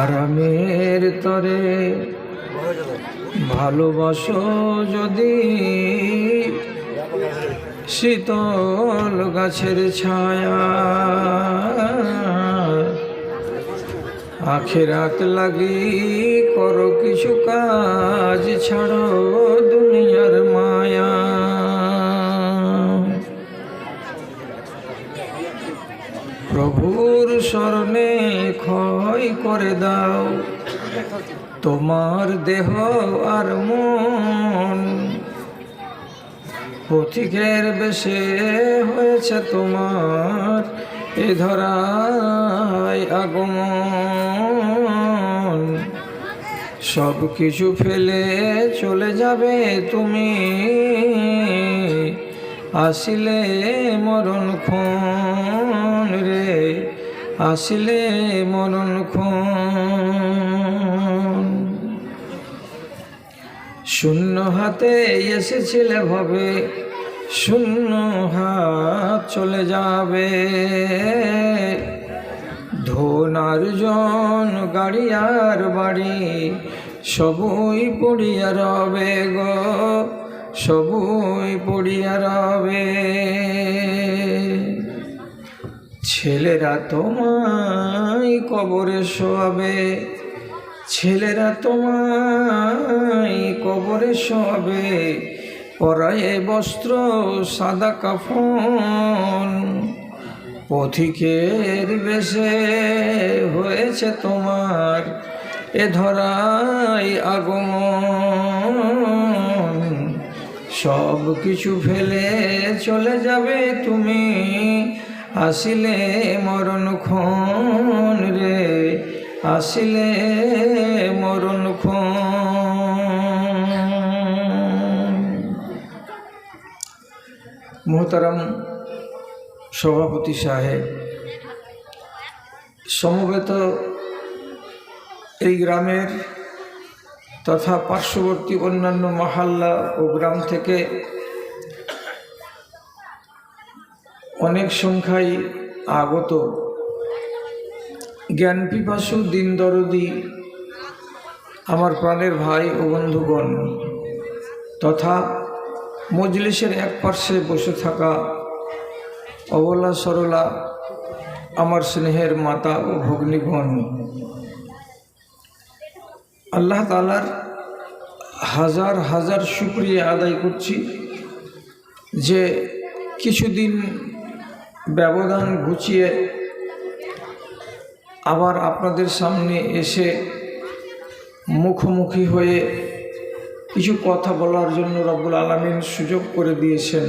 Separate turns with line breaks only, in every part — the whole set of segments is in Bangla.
আরামের তরে ভালোবাসো যদি শীতল গাছের ছায়া, আখিরাত লাগি করো কিছু কাজ, ছাড়ো দুনিয়ার মায়া। প্রভুর শরণে ক্ষয় করে দাও তোমার দেহ আর মন, পথিকের বেশে হয়েছে তোমার এ ধরায় আগমন। সব কিছু ফেলে চলে যাবে তুমি, আসিলে মরণক্ষণ রে, আসিলে মরণক্ষণ। শূন্য হাতে এসেছিলে ভবে, শূন্য হাত চলে যাবে। ধন আর্জন গাড়ি আর বাড়ি সবই পড়িয়া রবে গো, সবই পড়িয়া রবে। ছেলেরা তোমায় কবরে শোয়াবে, ছেলেরা তোমায় কবরে শোয়াবে, পরায়ে বস্ত্র সাদা কাফন। পথিকের বেশে হয়েছে তোমার এ ধরায় আগমন। সব কিছু ফেলে চলে যাবে তুমি, আসিলে মরণক্ষণ রে, আসিলে মরণক্ষণ। মোহতারাম সভাপতি সাহেব, সমবেত এই গ্রামের তথা পার্শ্ববর্তী অন্যান্য মহল্লা ও গ্রাম থেকে অনেক সংখ্যায় আগত জ্ঞানপিপাসু দিন দরদি আমার প্রাণের ভাই ও বন্ধুগণ, তথা মজলিসের এক পার্শ্বে বসে থাকা অবলা সরলা আমার স্নেহের মাতা ও ভগ্নীগণ, আল্লাহ তাআলার হাজার হাজার শুকরিয়া আদায় করছি যে কিছুদিন ব্যবধান ঘুচিয়ে আবার আপনাদের সামনে এসে মুখোমুখি হয়ে কিছু কথা বলার জন্য রব্বুল আলামিন সুযোগ করে দিয়েছেন।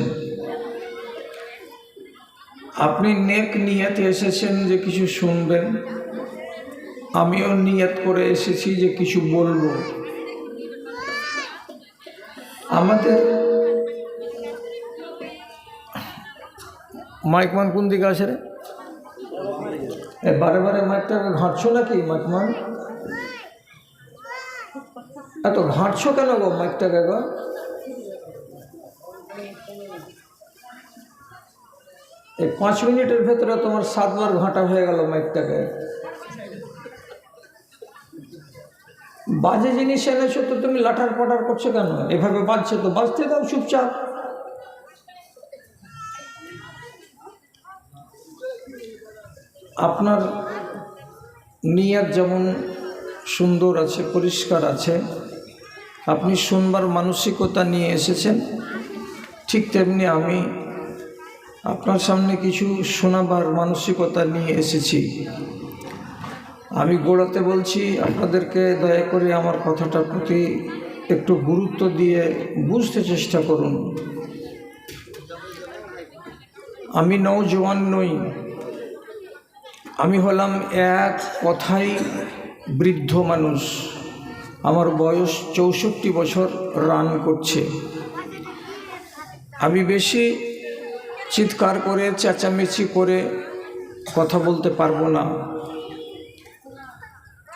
আপনি নেক নিয়তে এসেছেন যে কিছু শুনবেন, আমিও নিয়ত করে এসেছি যে কিছু বলবো। আমাদের মাইকমান কোন দিকে আসে রে? বারে বারে মাইকটাকে ঘাঁটছো নাকি? মাইকমান এত ঘাঁটছো কেন গো মাইকটাকে গো? এই 5 মিনিটের ভেতরে তোমার 7 বার ঘাঁটা হয়ে গেল মাইকটাকে। বাজে জিনিস এনেছো তো তুমি লাঠার পাটার করছো কেন? এভাবে বাজছে তো বাজতে দাও চুপচাপ। আপনার নিয়ত যেমন সুন্দর আছে, পরিষ্কার আছে, আপনি শুনবার মানসিকতা নিয়ে এসেছেন, ঠিক তেমনি আমি আপনার সামনে কিছু শোনাবার মানসিকতা নিয়ে এসেছি। আমি গোড়াতে বলছি আপনাদেরকে দয়া করে আমার কথাটার প্রতি একটু গুরুত্ব দিয়ে বুঝতে চেষ্টা করুন। আমি নওজওয়ান নই, আমি হলাম এক কথাই বৃদ্ধ মানুষ। আমার বয়স 64 বছর রান করছে। আমি বেশি চিৎকার করে চেঁচামেচি করে কথা বলতে পারবো না,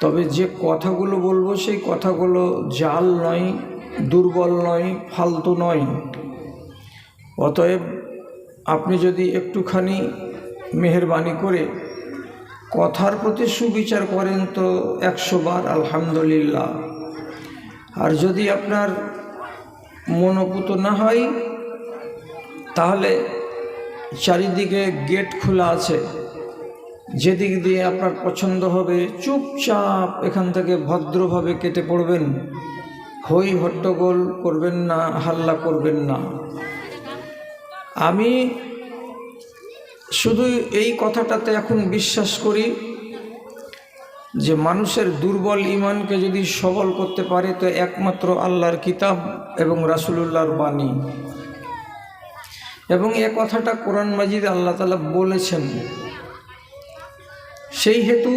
তবে যে কথাগুলো বলবো সেই কথাগুলো জাল নয়, দুর্বল নয়, ফালতু নয়। অতএব আপনি যদি একটুখানি মেহেরবানি করে কথার প্রতি সুবিচার করেন তো 100 বার আলহামদুলিল্লাহ। আর যদি আপনার মনোপুত না হয় তাহলে চারিদিকে গেট খোলা আছে, যেদিক দিয়ে আপনার পছন্দ হবে চুপচাপ এখান থেকে ভদ্রভাবে কেটে পড়বেন। হই হট্টগোল করবেন না, হাল্লা করবেন না। আমি শুধু এই কথাটাতে এখন বিশ্বাস করি যে মানুষের দুর্বল ঈমানকে যদি সবল করতে পারে তো একমাত্র আল্লাহর কিতাব এবং রাসূলুল্লাহর বাণী। এবং এ কথাটা কোরআন মাজিদে আল্লাহ তাআলা বলেছেন। সেই হেতু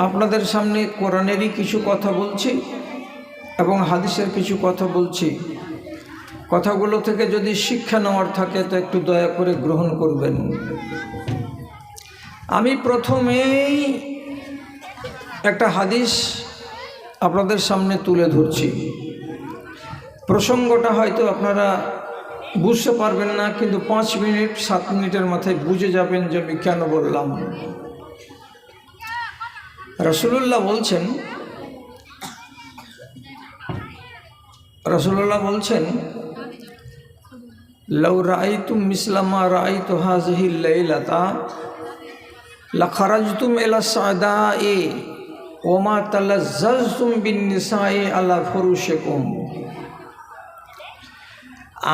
আপনাদের সামনে কোরআনেরই কিছু কথা বলছি এবং হাদিসের কিছু কথা বলছি। কথাগুলো থেকে যদি শিক্ষা নেওয়ার থাকে তো একটু দয়া করে গ্রহণ করবেন। আমি প্রথমেই একটা হাদিস আপনাদের সামনে তুলে ধরছি। প্রসঙ্গটা হয়তো আপনারা বুঝতে পারবেন না, কিন্তু 5 মিনিট 7 মিনিটের মাথায় বুঝে যাবেন যে আমি কেন বললাম। রাসূলুল্লাহ বলছেন লাউ রাআইতুম মিসলা মা রাআইতু হাযিহিল লাইলাতা লাখারাজতুম ইলা সাদাই ওয়া মা তালাজ্জাজতুম বিন নিসাই আলা ফুরুশিকুম।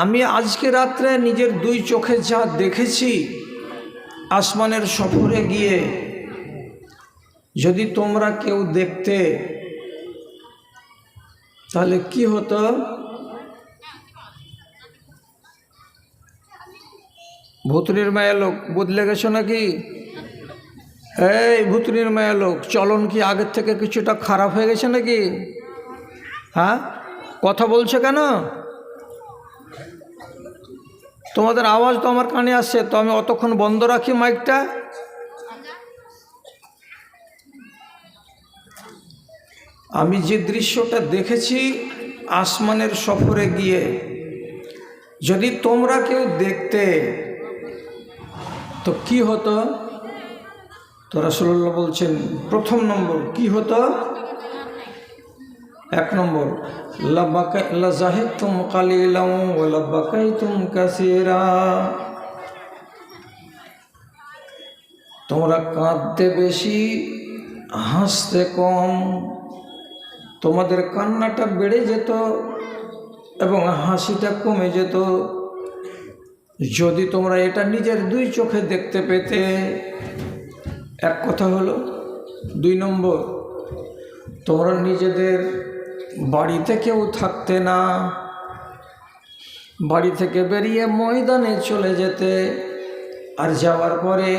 আমি আজকে রাত্রে নিজের 2 চোখে যা দেখেছি আসমানের সফরে গিয়ে, যদি তোমরা কেউ দেখতে তাহলে কি হতো? ভুতুড়ির মায়া লোক বদলে গেছো নাকি? এই ভুতুড়ির মায়া লোক, চলন কি আগের থেকে কিছুটা খারাপ হয়ে গেছে নাকি? হ্যাঁ, কথা বলছো কেন? তোমাদের আওয়াজ তো আমার কানে আসছে, তো আমি অতক্ষণ বন্ধ রাখি মাইকটা? আমি যে দৃশ্যটা দেখেছি আসমানের সফরে গিয়ে, যদি তোমরা কেউ দেখতে তো কি হতো? তো রাসূলুল্লাহ বলছেন প্রথম নম্বর কি হতো? 1 নম্বর লাযাহিকতুম কালিলান ওয়া লাবাকাইতুম কাসীরা। তোমরা কাঁদতে বেশি, হাসতে কম। তোমাদের কান্নাটা বেড়ে যেত এবং হাসিটা কমে যেত যদি তোমরা এটা নিজের 2 চোখে দেখতে পেতে। এক কথা হলো। 2 নম্বর, তোমরা নিজেদের বাড়িতে কেউ থাকতে না, বাড়ি থেকে বেরিয়ে ময়দানে চলে যেতে, আর যাওয়ার পরে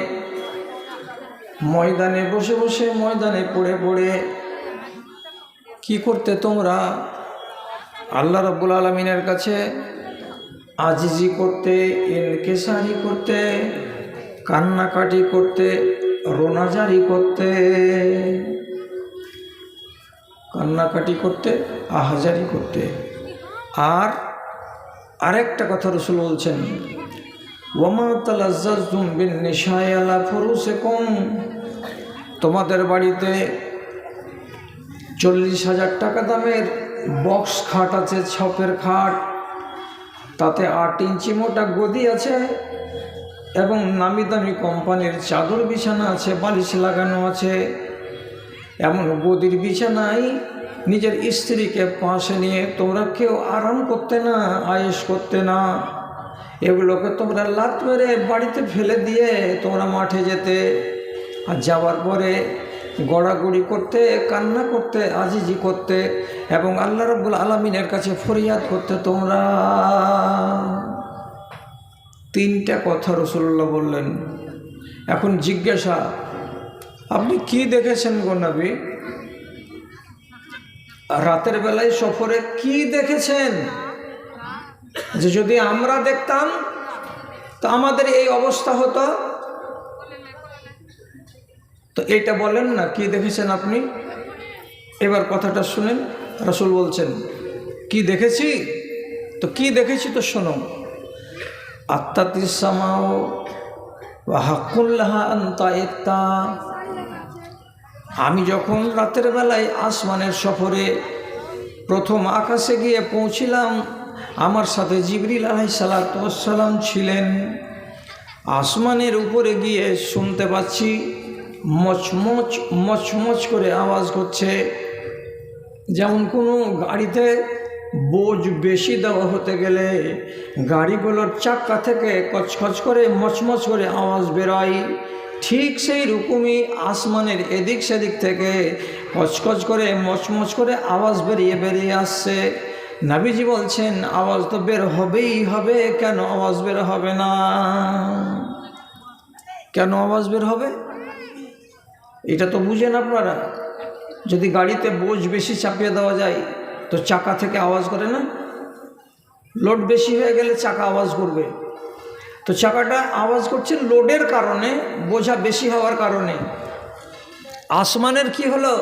ময়দানে বসে বসে ময়দানে পড়ে পড়ে কি করতে? তোমরা আল্লাহ রাব্বুল আলামিনের কাছে আজিজি করতে, ইনকিসারি করতে, কান্নাকাটি করতে, রোনাজারি করতে, কান্নাকাটি করতে, আহাজারি করতে। আর আরেকটা কথা রাসূল বলছেন ওয়ামা তালাজ্জাজতুম বিন নিসাই আলা ফুরুশিকুম। তোমাদের বাড়িতে 40,000 টাকা দামের বক্স খাট আছে, ছপের খাট, তাতে 8 ইঞ্চি মোটা গদি আছে এবং নামি দামি কোম্পানির চাদর বিছানা আছে, বালিশ লাগানো আছে। এমন গদির বিছানায় নিজের স্ত্রীকে পাশে নিয়ে তোমরা কেউ আরাম করতে না, আয়েশ করতে না। এগুলোকে তোমরা লাত মেরে বাড়িতে ফেলে দিয়ে তোমরা মাঠে যেতে, আর যাওয়ার পরে গড়াগড়ি করতে, কান্না করতে, আজিজি করতে এবং আল্লাহ রাব্বুল আলামিনের কাছে ফরিয়াদ করতে তোমরা। 3টা কথা রাসূলুল্লাহ বললেন। এখন জিজ্ঞাসা, আপনি কি দেখেছেন গো নবী? রাতের বেলায় সফরে কি দেখেছেন যে যদি আমরা দেখতাম তো আমাদের এই অবস্থা হতো? তো এইটা বলেন না, কি দেখেছেন আপনি? এবার কথাটা শুনেন। রাসূল বলছেন কি দেখেছি? তো কি দেখেছি তো শোনো। আত্তাতিস সামাও ওয়া হাক্কুল লাহা আন তাইত্তা। আমি যখন রাতের বেলায় আসমানের সফরে প্রথম আকাশে গিয়ে পৌঁছিলাম, আমার সাথে জিবরিল আলাইহিস সালাতু ওয়াস সালাম ছিলেন। আসমানের উপরে গিয়ে শুনতে পাচ্ছি মচমচ মচমচ করে আওয়াজ করছে, যেমন কোনো গাড়িতে বোঝ বেশি দেওয়া হতে গেলে গাড়িগুলোর চাক্কা থেকে কচকচ করে মচমচ করে আওয়াজ বেরোয়, ঠিক সেই রকমই আসমানের এদিক সেদিক থেকে কচকচ করে মচমচ করে আওয়াজ বেরিয়ে আসছে। নবীজি বলছেন আওয়াজ তো বের হবেই হবে, কেন আওয়াজ বের হবে না? কেন আওয়াজ বের হবে এটা তো বুঝেন আপনারা। যদি গাড়িতে বোঝ বেশি চাপিয়ে দেওয়া যায় তো চাকা থেকে আওয়াজ করে না? লোড বেশি হয়ে গেলে চাকা আওয়াজ করবে। তো চাকাটা আওয়াজ করছে লোডের কারণে, বোঝা বেশি হওয়ার কারণে। আসমানের কি হলো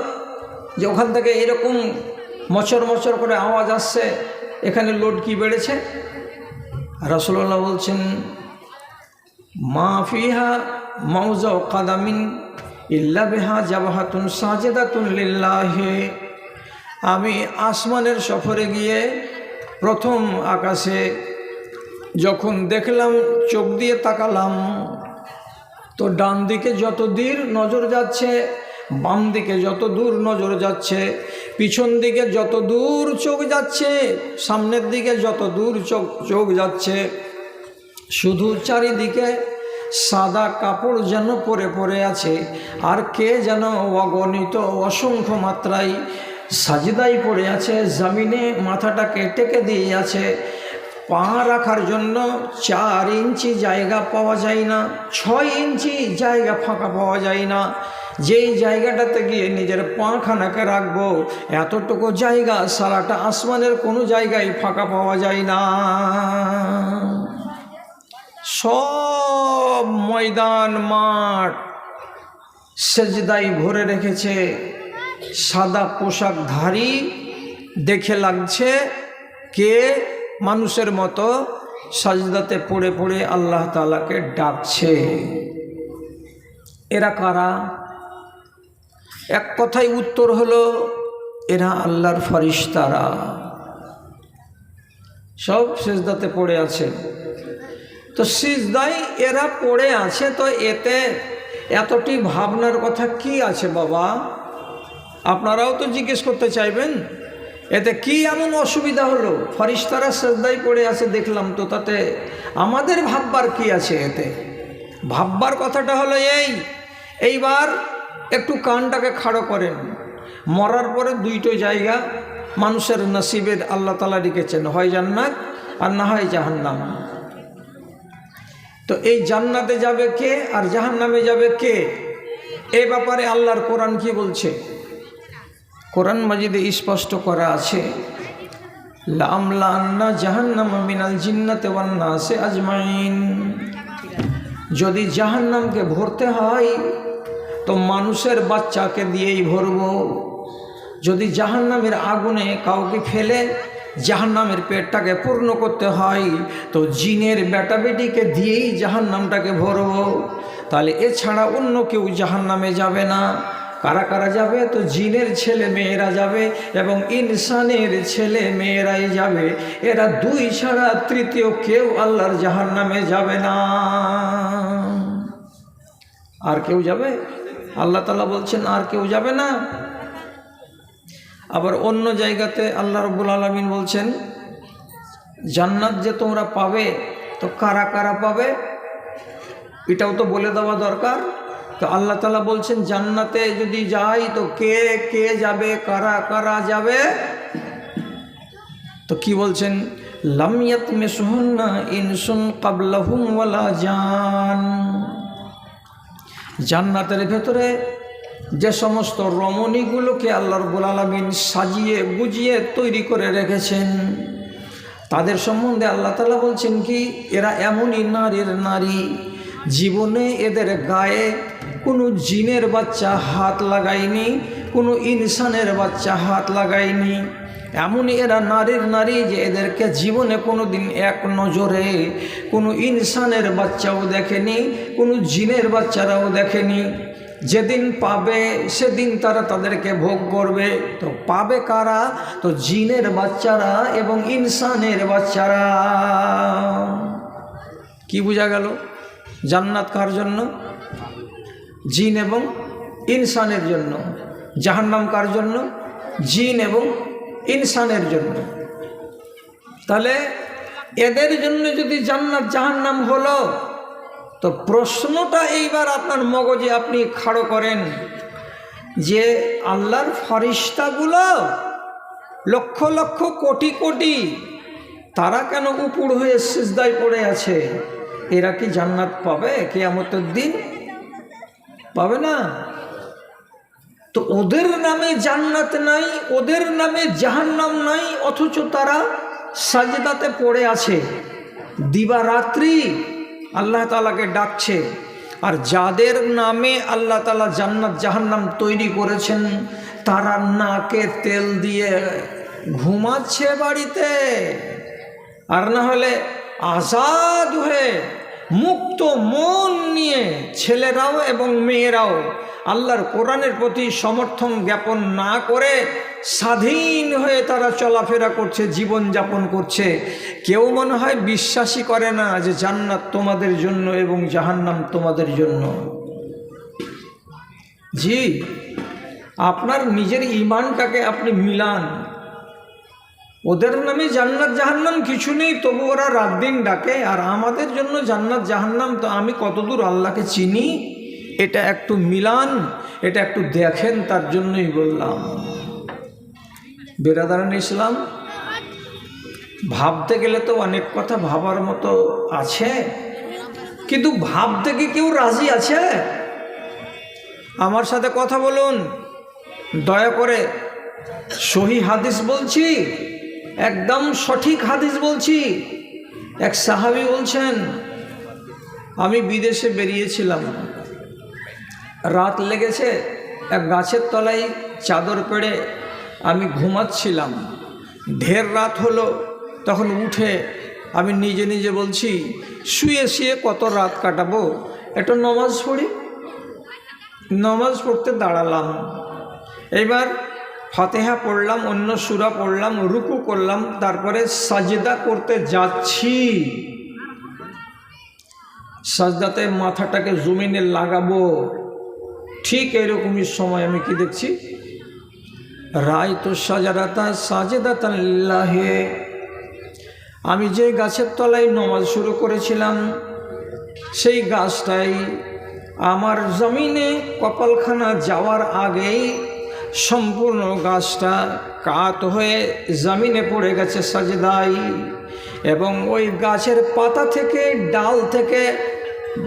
যে ওখান থেকে এরকম মচর মচর করে আওয়াজ আসছে, এখানে লোড কি বেড়েছে? রাসূলুল্লাহ বলছেন মা ফিহা মাউযা কাদামিন ইল্লা বিহা জাবাহাতুন সাজিদাতুন লিল্লাহি। আমি আসমানের সফরে গিয়ে প্রথম আকাশে যখন দেখলাম, চোখ দিয়ে তাকালাম, তো ডান দিকে যত দূর নজর যাচ্ছে, বাম দিকে যত দূর নজর যাচ্ছে, পিছন দিকে যত দূর চোখ যাচ্ছে, সামনের দিকে যত দূর চোখ যাচ্ছে, শুধু চারিদিকে সাদা কাপড় যেন পরে আছে, আর কে যেন অগণিত অসংখ্য মাত্রায় সাজদায় পড়ে আছে, জমিনে মাথাটাকে টেকে দিয়ে আছে। পা রাখার জন্য 4 ইঞ্চি জায়গা পাওয়া যায় না, 6 ইঞ্চি জায়গা ফাঁকা পাওয়া যায় না। যেই জায়গাটাতে গিয়ে নিজের পাখানাকে রাখবো, এতটুকু জায়গা সারাটা আসমানের কোনো জায়গায় ফাঁকা পাওয়া যায় না। সব ময়দান মাঠ সেজদায় ভরে রেখেছে। সাদা পোশাকধারী দেখে লাগছে কে মানুষের মতো সাজদাতে পড়ে পড়ে আল্লাহ তাআলাকে ডাকছে। এরা কারা? এক কথায় উত্তর হলো এরা আল্লাহর ফেরেশতারা। সব সিজদাতে পড়ে আছে। তো সিজদায় এরা পড়ে আছে, তো এতে এতটি ভাবনার কথা কি আছে বাবা? আপনারাও তো জিজ্ঞেস করতে চাইবেন, এতে কি এমন অসুবিধা হলো? ফেরেশতারা সিজদায় পড়ে আছে দেখলাম, তো তাতে আমাদের ভাববার কি আছে? এতে ভাববার কথাটা হলো এইবার একটু কানটাকে খাড়ো করেন। মরার পরে 2টো জায়গা মানুষের নসিবের আল্লাহ তাআলা লিখেছেন, হয় জান্নাত আর না হয় জাহান্নাম। তো এই জান্নাতে যাবে কে আর জাহান্নামে যাবে কে? এই ব্যাপারে আল্লাহর কোরআন কি বলছে? কোরআন মাজিদে স্পষ্ট করা আছে, লামলান্না জাহান্নাম মিনাল জিন্নাতি ওয়ান নাসি আজমাইন। যদি জাহান্নামকে ভরতে হয় তো মানুষের বাচ্চাকে দিয়েই ভরবো। যদি জাহান্নামের আগুনে কাউকে ফেলে জাহান্নামের পেটটাকে পূর্ণ করতে হয় তো জিনের বেটা বেটিকে দিয়েই জাহান্নামটাকে ভরবো। তাহলে এছাড়া অন্য কেউ জাহান্নামে যাবে না। কারা কারা যাবে? তো জিনের ছেলে মেয়েরা যাবে এবং ইনসানের ছেলে মেয়েরাই যাবে। এরা 2 ছাড়া তৃতীয় কেউ আল্লাহর জাহান্নামে যাবে না। আর কেউ যাবে? আল্লাহ তাআলা বলছেন আর কেউ যাবে না। আবার অন্য জায়গাতে আল্লাহ রাব্বুল আলামিন বলছেন জান্নাত যে তোমরা পাবে, তো কারা কারা পাবে এটাও তো বলে দেওয়া দরকার। তো আল্লাহ তাআলা বলছেন জান্নাতে যদি যাই তো কে কে যাবে, কারা কারা যাবে? তো কি বলছেন? লাম ইয়াতমিসুহুন্না ইনসুন ক্বাবলাহুম ওয়ালা জান। জান্নাতের ভেতরে যে সমস্ত রমণীগুলোকে আল্লাহ রাব্বুল আলামিন সাজিয়ে গুজিয়ে তৈরি করে রেখেছেন, তাদের সম্বন্ধে আল্লাহ তাআলা বলছেন কি, এরা এমনই নারীর নারী, জীবনে এদের গায়ে কোনো জিনের বাচ্চা হাত লাগায়নি, কোনো ইনসানের বাচ্চা হাত লাগায়নি। এমনই এরা নারীর নারী যে এদেরকে জীবনে কোনো দিন এক নজরে কোনো ইনসানের বাচ্চাও দেখেনি, কোনো জিনের বাচ্চারাও দেখেনি। যেদিন পাবে সেদিন তারা তাদেরকে ভোগ করবে। তো পাবে কারা? তো জিনের বাচ্চারা এবং ইনসানের বাচ্চারা। কি বোঝা গেল? জান্নাত কার জন্য? জিন এবং ইনসানের জন্য। জাহান্নাম কার জন্য? জিন এবং ইনসানের জন্য। তাহলে এদের জন্য যদি জান্নাত জাহান্নাম হলো, তো প্রশ্নটা এইবার আপনার মগজে আপনি খাড়ো করেন যে আল্লাহর ফেরেশতাগুলো লক্ষ লক্ষ কোটি কোটি, তারা কেন উপুড় হয়ে সিজদায় পড়ে আছে? এরা কি জান্নাত পাবে কিয়ামতের দিন? পাবে না। তো ওদের নামে জান্নাত নাই, ওদের নামে জাহান্নাম নাই, অথচ তারা সাজদাতে পড়ে আছে, দিবারাত্রি আল্লাহ তাআলাকে ডাকছে। আর যাদের নামে আল্লাহ তাআলা জান্নাত জাহান্নাম তৈরি করেছেন, তারা নাকে তেল দিয়ে ঘুমাচ্ছে বাড়িতে, আর না হলে আজাদ হয়ে মুক্ত মন নিয়ে ছেলেরাও এবং মেয়েরাও আল্লাহর কোরআনের প্রতি সমর্থন জ্ঞাপন না করে স্বাধীন হয়ে তারা চলাফেরা করছে, জীবন যাপন করছে। কেউ মনে হয় বিশ্বাসই করে না যে জান্নাত তোমাদের জন্য এবং জাহান্নাম তোমাদের জন্য। জি, আপনার নিজের ঈমানটাকে আপনি মিলান। ওদের নামে জান্নাত জাহান্নাম কিছু নেই, তবু ওরা রাত দিন ডাকে, আর আমাদের জন্য জান্নাত জাহান্নাম। তো আমি কতদূর আল্লাহকে চিনি এটা একটু মিলান, এটা একটু দেখেন, তার জন্যই বললাম। বেরাদারান ইসলাম, ভাবতে গেলে তো অনেক কথা ভাবার মতো আছে, কিন্তু ভাবতে কি কেউ রাজি আছে? আমার সাথে কথা বলুন দয়া করে। সহি হাদিস বলছি, একদম সঠিক হাদিস বলছি। এক সাহাবী বলছেন, আমি বিদেশে বেরিয়েছিলাম, রাত লেগেছে, এক গাছের তলায় চাদর পেড়ে আমি ঘুমাচ্ছিলাম। ঢের রাত হলো, তখন উঠে আমি নিজে নিজে বলছি, শুয়ে শুয়ে কত রাত কাটাবো, একটু নামাজ পড়ি। নামাজ পড়তে দাঁড়ালাম, এবার ফাতিহা পড়লাম, অন্য সূরা পড়লাম, রুকু করলাম, তারপরে সাজদা করতে যাচ্ছি। সাজদাতে মাথাটাকে জমিনে লাগাবো, ঠিক এরকমই সময় আমি কি দেখছি, রায়তু শাজারাতা সাজিদাতান লিল্লাহি। আমি যে গাছের তলায় নামাজ শুরু করেছিলাম, সেই গাছটাই আমার জমিনে কপালখানা যাওয়ার আগেই সম্পূর্ণ গাছটা কাত হয়ে জমিনে পড়ে গেছে সাজদায়। এবং ওই গাছের পাতা থেকে, ডাল থেকে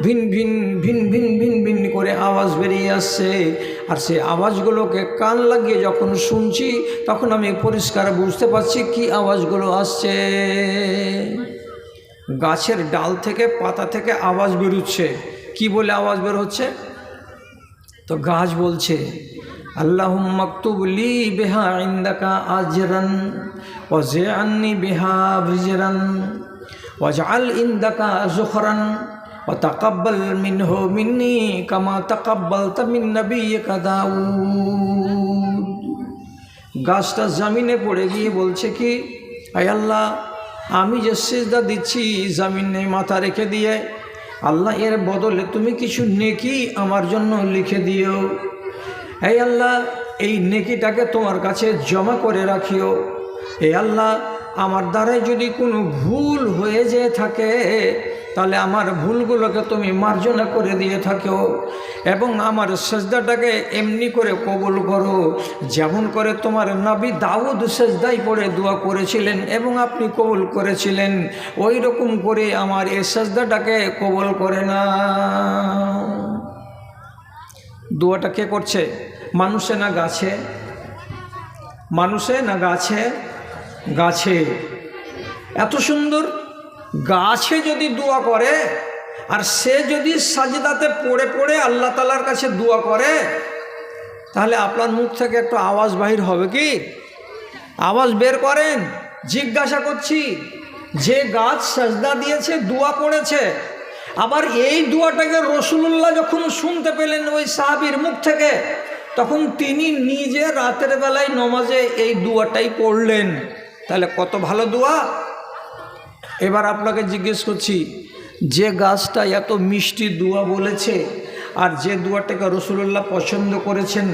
ভিন ভিন ভিন ভিন ভিন ভিন করে আওয়াজ বেরিয়ে আসছে। আর সেই আওয়াজগুলোকে কান লাগিয়ে যখন শুনছি, তখন আমি পরিষ্কার বুঝতে পারছি কি আওয়াজগুলো আসছে। গাছের ডাল থেকে, পাতা থেকে আওয়াজ বেরোচ্ছে। কি বলে আওয়াজ বের হচ্ছে? তো গাছ বলছে, আল্লাহুম্মা আকতুব লি বিহা ইনদাকা আজরান ওয়াজআলনি বিহা বিজরান ওয়াজআল ইনদাকা যুখরান ওয়া তাকাব্বাল মিনহু মিন্নি কামা তাকাব্বালতা মিন নাবিয়্যিকা দাউদ। গাছটা জমিনে পড়ে গিয়ে বলছে কি, আয় আল্লাহ, আমি যে সিজদা দিচ্ছি জমিনে মাথা রেখে দিয়ে, আল্লাহ এর বদলে তুমি কিছু নেকি আমার জন্য লিখে দিও। এই আল্লাহ, এই নেকিটাকে তোমার কাছে জমা করে রাখিও। এই আল্লাহ, আমার দ্বারাই যদি কোনো ভুল হয়ে যেয়ে থাকে, তাহলে আমার ভুলগুলোকে তুমি মার্জনা করে দিয়ে থাকো, এবং আমার সেজদাটাকে এমনি করে কবুল করো যেমন করে তোমার নবী দাউদ সেজদায় পড়ে দোয়া করেছিলেন এবং আপনি কবুল করেছিলেন, ওই রকম করে আমার এই সেজদাটাকে কবুল করে না। দোয়াটা কে করছে? মানুষে না গাছে? মানুষে না গাছে? গাছে। এত সুন্দর গাছে যদি দোয়া করে, আর সে যদি সাজদাতে পড়ে পড়ে আল্লাহ তাআলার কাছে দোয়া করে, তাহলে আপনার মুখ থেকে একটু আওয়াজ বাহির হবে কি? আওয়াজ বের করেন। জিজ্ঞাসা করছি, যে গাছ সাজদা দিয়েছে, দোয়া পড়েছে, আবার এই দোয়াটাকে রসুলুল্লাহ যখন শুনতে পেলেন ওই সাহাবীর মুখ থেকে, তখন তিনি নিজে রাতের বেলায় নমাজে এই দোয়াটাই পড়লেন। তাহলে কত ভালো দোয়া। এবার আপনাকে জিজ্ঞেস করছি, যে গাছটা এত মিষ্টি দোয়া বলেছে আর যে দোয়াটাকে রসুলুল্লাহ পছন্দ করেছেন,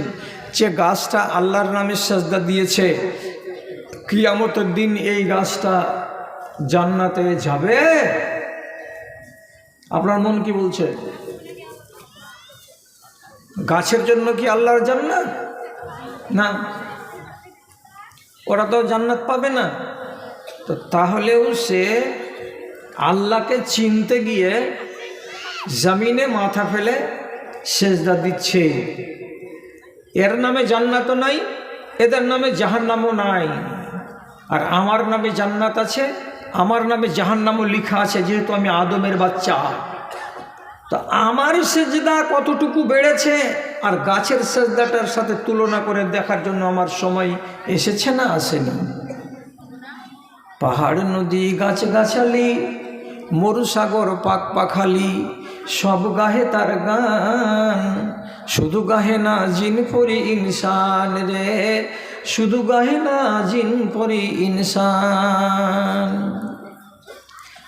যে গাছটা আল্লাহর নামে সাজদা দিয়েছে, কিয়ামতের দিন এই গাছটা জান্নাতে যাবে? আপনার মন কি বলছে? গাছের জন্য কি আল্লাহর জান্নাত? না, ওরা তো জান্নাত পাবে না। তো তাহলেও সে আল্লাহকে চিনতে গিয়ে জমিনে মাথা ফেলে সেজদা দিচ্ছে। এর নামে জান্নাতও নাই, এদের নামে জাহান্নামও নাই। আর আমার নামে জান্নাত আছে, আমার নামে জাহান্নামও লেখা আছে, যেহেতু আমি আদমের বাচ্চা। তো আমার সেজদা কতটুকু বেড়েছে আর গাছের সেজদাটার সাথে তুলনা করে দেখার জন্য আমার সময় এসেছে না আসেনি? পাহাড় নদী গাছগাছালি, মরুসাগর পাক পাখালি, সব গাহে তার গান, শুধু গাহে না জিন পরি ইনসান রে, শুধু গাহে না জিন পরি ইনসান।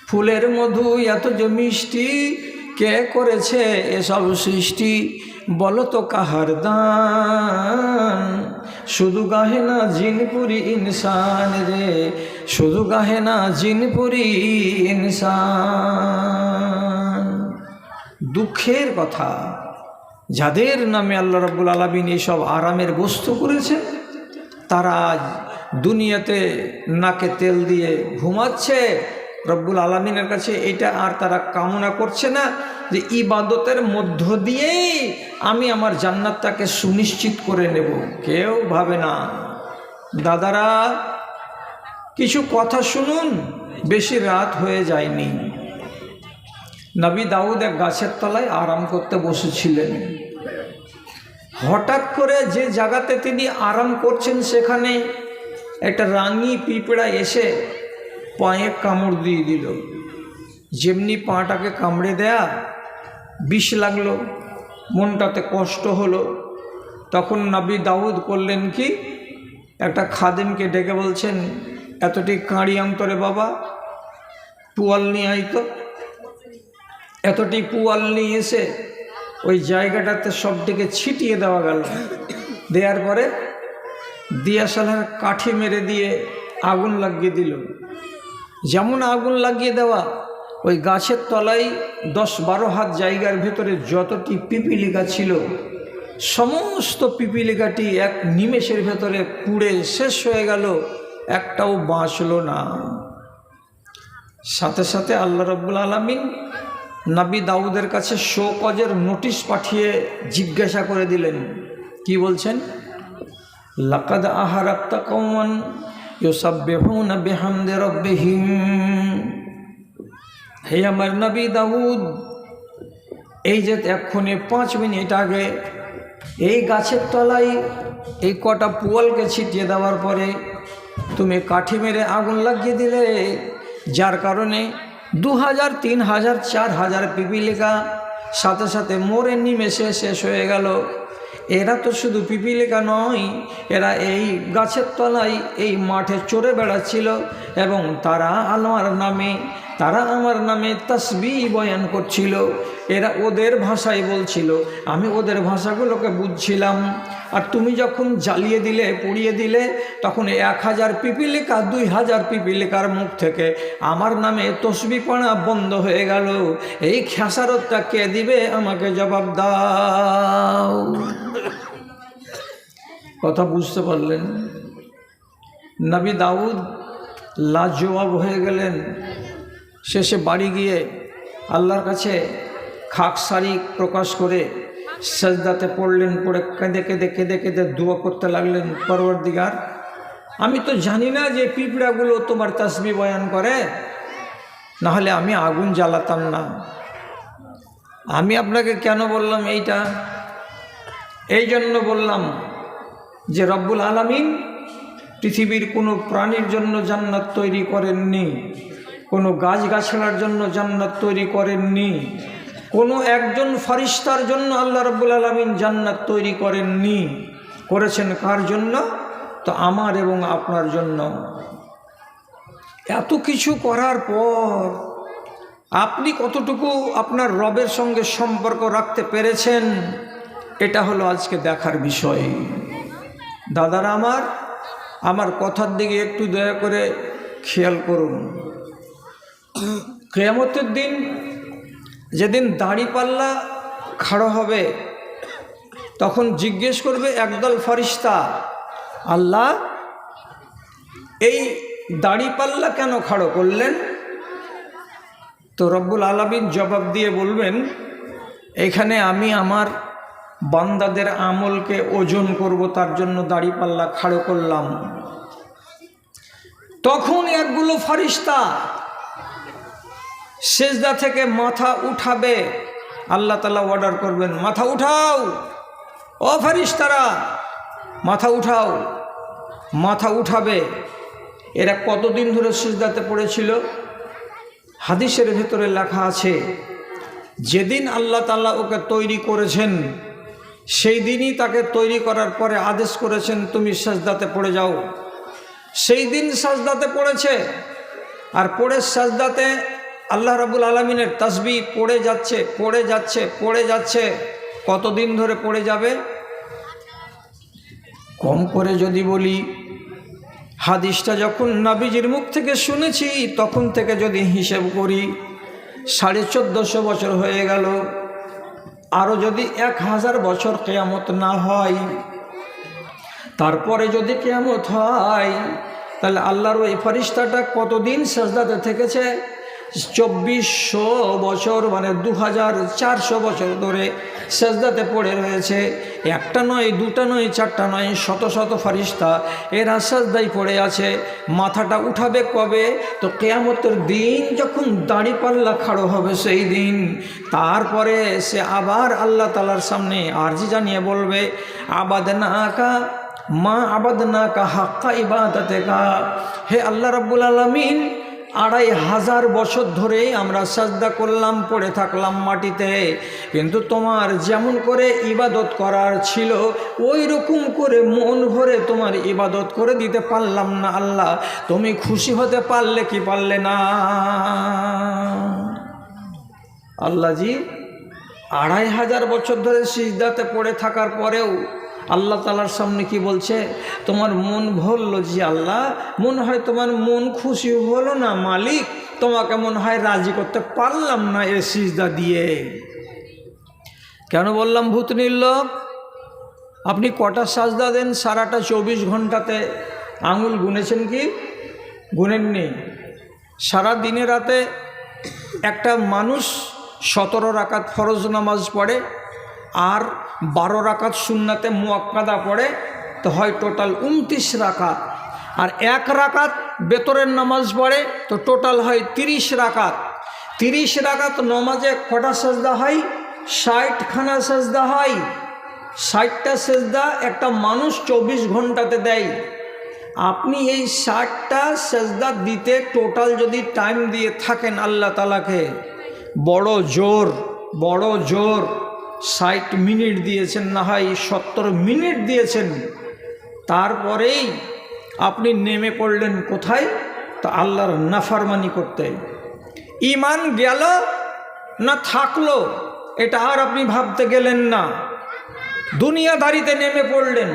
ফুলের মধু এত যে মিষ্টি, কে করেছে এসব সৃষ্টি, বলো তো কাহার দান, শুধু গাহে না জিনপুরি ইনসান রে, শুধু গাহে না জিনপুরি ইনসান। দুঃখের কথা, যাদের নামে আল্লাহ রাব্বুল আলামিন এইসব আরামের বস্তু করেছে, তারা আজ দুনিয়াতে নাকে তেল দিয়ে ঘুমাচ্ছে। রব্বুল আলামিনের কাছে এটা আর তারা কামনা করছে না যে ইবাদতের মধ্য দিয়েই আমি আমার জান্নাতটাকে সুনিশ্চিত করে নেব। কেউ ভাবে না। দাদারা, কিছু কথা শুনুন, বেশি রাত হয়ে যায়নি। নবী দাউদ এক গাছের তলায় আরাম করতে বসেছিলেন। হঠাৎ করে যে জায়গাতে তিনি আরাম করছেন সেখানে একটা রাঙি পিঁপড়া এসে পায়ে কামড় দিয়ে দিল। যেমনি পাটাকে কামড়ে দেয়া, বিষ লাগলো, মনটাতে কষ্ট হলো। তখন নবী দাউদ করলেন কি, একটা খাদেমকে ডেকে বলছেন, এতটি কাঁড়ি অন্তরে বাবা, পুয়াল নিয়ে আইতো। এতটি পুয়াল নিয়ে এসে ওই জায়গাটাতে সবটিকে ছিটিয়ে দেওয়া গেল। দেওয়ার পরে দিয়াশালার কাঠি মেরে দিয়ে আগুন লাগিয়ে দিল। যেমন আগুন লাগিয়ে দেওয়া, ওই গাছের তলায় 10-12 হাত জায়গার ভেতরে যতটি পিপিলিকা ছিল, সমস্ত পিপিলিকাটি এক নিমেষের ভেতরে পুড়ে শেষ হয়ে গেল, একটাও বাঁচল না। সাথে সাথে আল্লাহ রাব্বুল আলামিন নবী দাউদের কাছে শোকজের নোটিশ পাঠিয়ে জিজ্ঞাসা করে দিলেন। কি বলছেন? লাকাদ আহারাক্তা কওমান ইউসাব্বিহুনা বিহামদি রাব্বিহিম। হে আমার নবী দাউদ, এই যে এক্ষুনি 5 মিনিট আগে এই গাছের তলায় এই কটা পুয়ালকে ছিটিয়ে দেওয়ার পরে তুমি কাঠি মেরে আগুন লাগিয়ে দিলে, যার কারণে 2000, 3000, 4000 পিপিলিকা সাথে সাথে মরে নিমেষে শেষ হয়ে গেল। এরা তো শুধু পিপিলিকা নয়, এরা এই গাছের তলায় এই মাঠে চড়ে বেড়াচ্ছিল এবং তারা আমার নামে তাসবিহ বয়ান করছিল। এরা ওদের ভাষায় বলছিল, আমি ওদের ভাষাগুলোকে বুঝছিলাম। আর তুমি যখন জ্বালিয়ে দিলে, পুড়িয়ে দিলে, তখন 1000 পিপিলিকা 2000 পিপিলিকার মুখ থেকে আমার নামে তসবিহ পড়া বন্ধ হয়ে গেল। এই খেসারতটা কে দিবে? আমাকে জবাব দাও। কথা বুঝতে পারলেন? নবী দাউদ লাজবাব হয়ে গেলেন। শেষে বাড়ি গিয়ে আল্লাহর কাছে খাকসারি প্রকাশ করে সেজদাতে পড়লেন। পড়ে কেঁদে কেঁদে কেঁদে কেঁদে দোয়া করতে লাগলেন, পরওয়ারদিগার, আমি তো জানি না যে পিঁপড়াগুলো তোমার তাসবিহ বয়ান করে, নাহলে আমি আগুন জ্বালাতাম না। আমি আপনাকে কেন বললাম এইটা? এই জন্য বললাম যে রব্বুল আলামিন পৃথিবীর কোনো প্রাণীর জন্য জান্নাত তৈরি করেননি, কোনো গাছগাছালার জন্য জান্নাত তৈরি করেননি, কোনো একজন ফেরেশতার জন্য আল্লাহ রাব্বুল আলামিন জান্নাত তৈরি করেননি। করেছেন কার জন্য? তো আমার এবং আপনার জন্য। এত কিছু করার পর আপনি কতটুকু আপনার রবের সঙ্গে সম্পর্ক রাখতে পেরেছেন, এটা হলো আজকে দেখার বিষয়। দাদারা আমার কথার দিকে একটু দয়া করে খেয়াল করুন। কিয়ামতের দিন যেদিন দাড়িপাল্লা খাড়া হবে, তখন জিজ্ঞেস করবে একদল ফেরেশতা, আল্লাহ এই দাড়িপাল্লা কেন খাড়ো করলেন? তো রব্বুল আলামিন জবাব দিয়ে বলবেন, এখানে আমি আমার বান্দাদের আমলকে ওজন করব, তার জন্য দাড়িপাল্লা খাড়ো করলাম। তখন একগুলো ফেরেশতা সেজদা থেকে মাথা উঠাবে। আল্লাহ তাআলা অর্ডার করবেন, মাথা উঠাও, ও ফেরেশতারা মাথা উঠাও। মাথা উঠাবে। এরা কতদিন ধরে সিজদাতে পড়েছিল? হাদিসের ভেতরে লেখা আছে, যেদিন আল্লাহ তাআলা ওকে তৈরি করেছেন সেই দিনই তাকে তৈরি করার পরে আদেশ করেছেন তুমি সিজদাতে পড়ে যাও। সেই দিন সিজদাতে পড়েছে, আর পড়ে সিজদাতে আল্লাহ রাব্বুল আলামিনের তাসবিহ পড়ে যাচ্ছে পড়ে যাচ্ছে পড়ে যাচ্ছে। কতদিন ধরে পড়ে যাবে? কম করে যদি বলি, হাদিসটা যখন নবীজির মুখ থেকে শুনেছি তখন থেকে যদি হিসেব করি 1450 বছর হয়ে গেল। আরও যদি 1000 বছর কিয়ামত না হয়, তারপরে যদি কিয়ামত হয়, তাহলে আল্লাহর ওই ফেরেশতাটা কতদিন সিজদাতে থেকেছে? 2400 বছর, মানে 2400 বছর ধরে সিজদাতে পড়ে রয়েছে। একটা নয়, দুটা নয়, চারটা নয়, শত শত ফেরেশতা এরা সিজদায় পড়ে আছে। মাথাটা উঠাবে কবে? তো কিয়ামতের দিন যখন দাড়িপাল্লা খাড়ো হবে সেই দিন। তারপরে সে আবার আল্লাহ তাআলার সামনে আরজি জানিয়ে বলবে, আবাদনাকা মা আবাদনাকা হাক্কা ইবাদাতিকা। হে আল্লাহ রাব্বুল আলামিন, 2500 বছর ধরে আমরা সাজদা করলাম, পড়ে থাকলাম মাটিতে, কিন্তু তোমার যেমন করে ইবাদত করার ছিল ওই রকম করে মন ভরে তোমার ইবাদত করে দিতে পারলাম না। আল্লাহ তুমি খুশি হতে পারলে কি পারলে না? আল্লাহজি 2500 বছর ধরে সিজদাতে পড়ে থাকার পরেও আল্লাহ তাআলার সামনে কি বলছে? তোমার মন ভরল জি আল্লাহ, মনে হয় তোমার মন খুশি হলো না মালিক, তোমাকে মনে হয় রাজি করতে পারলাম না এ সিজদা দিয়ে। কেন বললাম ভূতনির লোক? আপনি কটা সাজদা দেন সারাটা 24 ঘন্টাতে? আঙুল গুনেছেন কি? গুনেননি। সারা দিনে রাতে একটা মানুষ 17 রাকাত ফরজ নামাজ পড়ে আর 12 রাকাত সুন্নাতে মুআক্কাদা পড়ে, তো হয় টোটাল 29 রাকাত। আর 1 রাকাত বেতরের নামাজ পড়ে, তো টোটাল হয় 30 রাকাত। 30 রাকাত নামাজে কটা সাজদা হয়? 60খানা সাজদা হয়। 60টা সাজদা একটা মানুষ 24 ঘন্টাতে দেয়। আপনি এই 60টা সাজদা দিতে টোটাল যদি টাইম দিয়ে থাকেন আল্লাহ তাআলাকে, বড় জোর 60 মিনিট দিয়েছেন, না হয় 70 মিনিট দিয়েছেন, তারপরেই আপনি নেমে পড়লেন কোথায়? তো আল্লাহর নাফরমানি করতে। ঈমান গেল না থাকলো এটা আর আপনি ভাবতে গেলেন না, দুনিয়াদারিতে নেমে পড়লেন।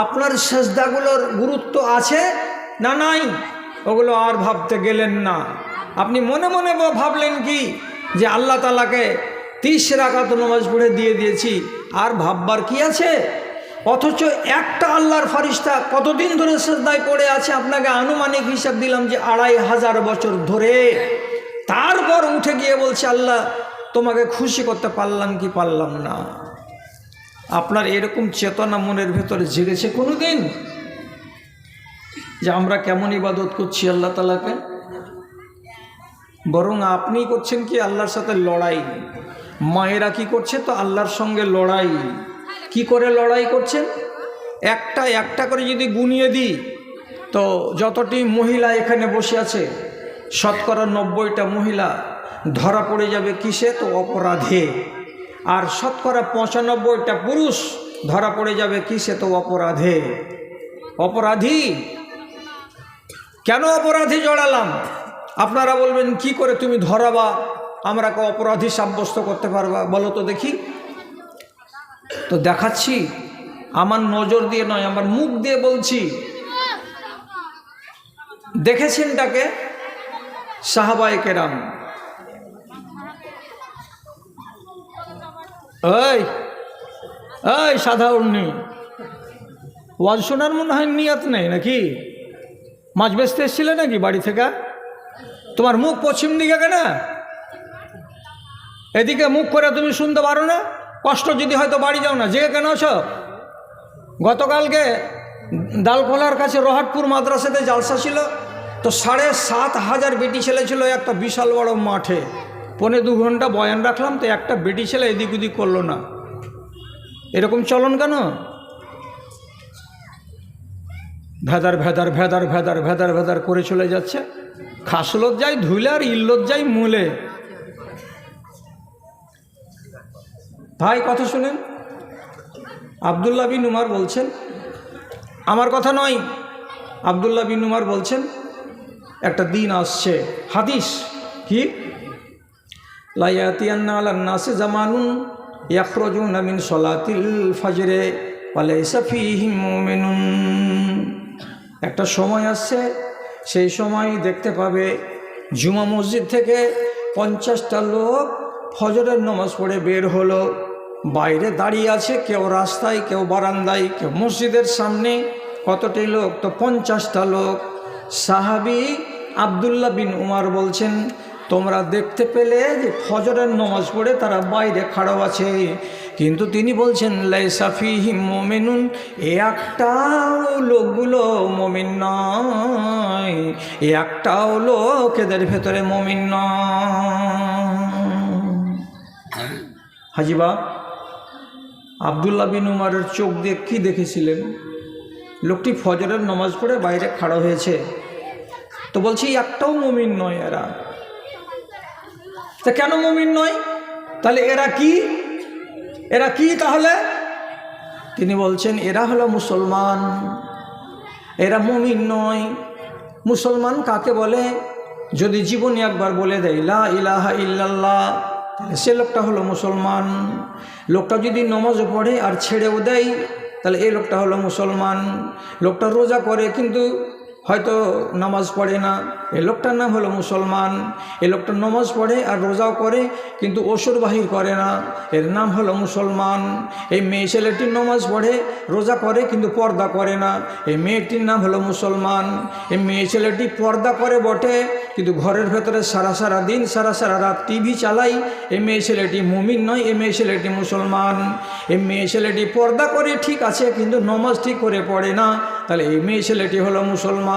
আপনার সেজদাগুলোর গুরুত্ব আছে না নাই ওগুলো আর ভাবতে গেলেন না। আপনি মনে মনে ভাবলেন কি যে আল্লাহ তাআলাকে 30 রাকাত নামাজ পড়ে দিয়ে দিয়েছি, আর ভাববার কি আছে? অথচ একটা আল্লাহর ফেরেশতা কতদিন ধরে সিজদায় পড়ে আছে? আপনাকে আনুমানিক হিসাব দিলাম যে 2500 বছর ধরে। তারপর উঠে গিয়ে বলছে আল্লাহ তোমাকে খুশি করতে পারলাম কি পারলাম না? আপনার এরকম চেতনা মনের ভেতরে জেগেছে কোনোদিন যে আমরা কেমন ইবাদত করছি আল্লাহ তাআলাকে? বরং আপনি করছেন কি আল্লাহর সাথে লড়াই। মায়েরা কি করছে? তো আল্লাহর সঙ্গে লড়াই। কি করে লড়াই করছেন? একটা একটা করে যদি গুনিয়ে দিই তো যতটি মহিলা এখানে বসে আছে শতকরা 90টা মহিলা ধরা পড়ে যাবে কিসে? তো অপরাধে। আর শতকরা 95টা পুরুষ ধরা পড়ে যাবে কিসে? তো অপরাধে। অপরাধী কেন অপরাধী জড়ালাম? আপনারা বলবেন কি করে তুমি ধরাবা, আমরা অপরাধী সাব্যস্ত করতে পারবা, বলো তো দেখি। তো দেখাচ্ছি, আমার নজর দিয়ে নয়, আমার মুখ দিয়ে বলছি। দেখেছেন তাকে সাহাবায়ে কেরাম। এই এই সাধারণ নেই, ওয়াজ শোনার মনে হয় নিয়ত নেই নাকি? মাছ বেচতে এসেছিলে নাকি বাড়ি থেকে? তোমার মুখ পশ্চিম দিকে কেন? এদিকে মুখ করে তুমি শুনতে পারো না? কষ্ট যদি হয়তো বাড়ি যাও না, জেগে কেন আছো? গতকালকে ডালখোলার কাছে রহাটপুর মাদ্রাসাতে জালসা ছিল, তো 7,500 বেটি ছেলে ছিল একটা বিশাল বড় মাঠে। 1.25 ঘন্টা বয়ান রাখলাম, তো একটা বেটি ছেলে এদিক ওদিক করলো না। এরকম চলন কেন? ভেদার ভেদার ভেদার ভেদার ভেদার ভেদার করে চলে যাচ্ছে। খাসলত যাই ধুলে আর ইল্লত যাই মূলে। ভাই কথা শুনেন, আব্দুল্লাহ বিন উমর বলছেন, আমার কথা নয়, আব্দুল্লাহ বিন উমর বলছেন একটা দিন আসছে, হাদিস কি, লা ইয়াতিয়ান্না আলান নাসি জামানুন ইয়াখরুজুনা মিন সলাতিল ফজরে ওয়া লাইসা ফীহিম মুমিনুন। একটা সময় আসছে, সেই সময় দেখতে পাবে জুমা মসজিদ থেকে 50টা লোক ফজরের নামাজ পড়ে বের হলো, বাইরে দাঁড়িয়ে আছে, কেউ রাস্তায়, কেউ বারান্দায়, কেউ মসজিদের সামনে। কতটি লোক? তো 50টা লোক। সাহাবী আব্দুল্লাহ বিন উমর বলছেন, তোমরা দেখতে পেলে যে ফজরের নামাজ পড়ে তারা বাইরে খাড়া আছে, কিন্তু তিনি বলছেন লাইসা ফীহিম মুমিনুন, একটাও লোকগুলো মুমিন নয়, একটাও লোক এদের ভেতরে মুমিন নয়। হাজিবা আব্দুল্লাহ বিন উমরের চোখ দিয়ে কি দেখেছিলেন? লোকটি ফজরের নামাজ পড়ে বাইরে খাড়া হয়েছে, তো বলছি একটাও মুমিন নয় এরা। তা কেন মুমিন নয়? তাহলে এরা কি? এরা কি তাহলে? তিনি বলছেন এরা হলো মুসলমান, এরা মুমিন নয়। মুসলমান কাকে বলে? যদি জীবনে একবার বলে দেয় লা ইলাহা ইল্লাল্লাহ, তাহলে সে লোকটা হলো মুসলমান। লোকটা যদি নামাজও পড়ে আর ছেড়েও দেয়, তাহলে এই লোকটা হলো মুসলমান। লোকটা রোজা করে কিন্তু হয়তো নামাজ পড়ে না, এই লোকটার নাম হলো মুসলমান। এই লোকটা নামাজ পড়ে আর রোজাও করে কিন্তু অসুর বাহির করে না, এর নাম হলো মুসলমান। এই মেয়ে ছেলেটির নামাজ পড়ে রোজা করে কিন্তু পর্দা করে না, এই মেয়েটির নাম হলো মুসলমান। এই মেয়ে ছেলেটি পর্দা করে বটে কিন্তু ঘরের ভেতরে সারা দিন সারা রাত টিভি চালাই, এই মেয়ে ছেলেটি মুমিন নয়, এই মেয়ে ছেলেটি মুসলমান। এই মেয়ে ছেলেটি পর্দা করে ঠিক আছে কিন্তু নামাজ ঠিক করে পড়ে না, তাহলে এই মেয়ে ছেলেটি হলো মুসলমান।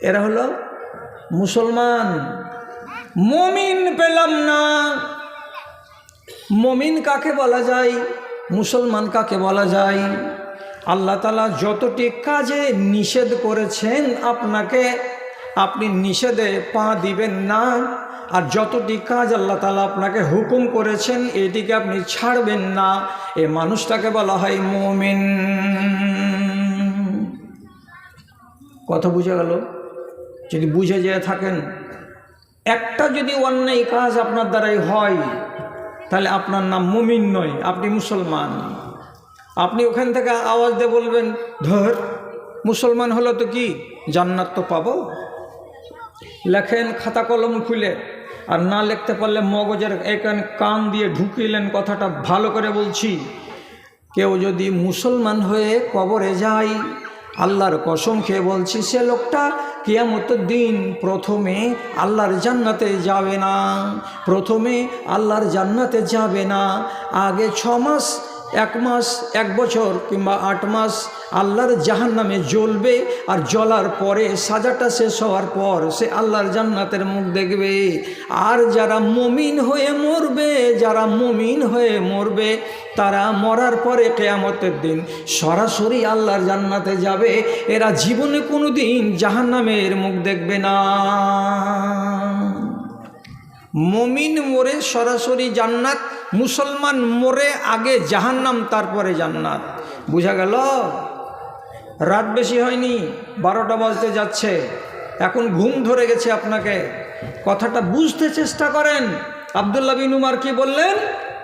এরা হলো মুসলমান। মুমিন পেলাম না। মুমিন কাকে বলা যায়? মুসলমান কাকে বলা যায়? আল্লাহ তাআলা যতটি কাজে নিষেধ করেছেন আপনাকে, আপনি নিষেধে পা দিবেন না। আর যতটি কাজ আল্লাহ তাআলা আপনাকে হুকুম করেছেন এটিকে আপনি ছাড়বেন না, এ মানুষটাকে বলা হয় মুমিন। কথা বুঝে গেল? যদি বুঝে যেয়ে থাকেন, একটা যদি অন্যায় কাজ আপনার দ্বারাই হয় তাহলে আপনার নাম মুমিন নয়, আপনি মুসলমান। আপনি ওখান থেকে আওয়াজ দিয়ে বলবেন ধর মুসলমান হলো তো কি জান্নাত তো পাবো। লেখেন খাতা কলম খুলে, আর না লিখতে পারলে মগজের এখানে কান দিয়ে ঢুকিলেন। কথাটা ভালো করে বলছি, কেউ যদি মুসলমান হয়ে কবরে যায়, আল্লাহর কসম খেয়ে বলছি সে লোকটা কিয়ামতের দিন প্রথমে আল্লাহর জান্নাতে যাবে না, প্রথমে আল্লাহর জান্নাতে যাবে না। আগে 6 মাস 1 মাস 1 বছর কিংবা 8 মাস আল্লাহর জাহান্নামে জ্বলবে, আর জ্বলার পরে সাজাটা শেষ হওয়ার পর সে আল্লাহর জান্নাতের মুখ দেখবে। আর যারা মুমিন হয়ে মরবে, যারা মুমিন হয়ে মরবে, তারা মরার পরে কিয়ামতের দিন সরাসরি আল্লাহর জান্নাতে যাবে। এরা জীবনে কোনো দিন জাহান্নামের মুখ দেখবে না। মুমিন মরে সরাসরি জান্নাত, মুসলমান মরে আগে জাহান্নাম তারপরে জান্নাত। বুঝা গেল? রাত বেশি হয়নি, 12টা বাজতে যাচ্ছে, এখন ঘুম ধরে গেছে আপনাকে। কথাটা বুঝতে চেষ্টা করেন। আব্দুল্লাহ বিন উমর কি বললেন?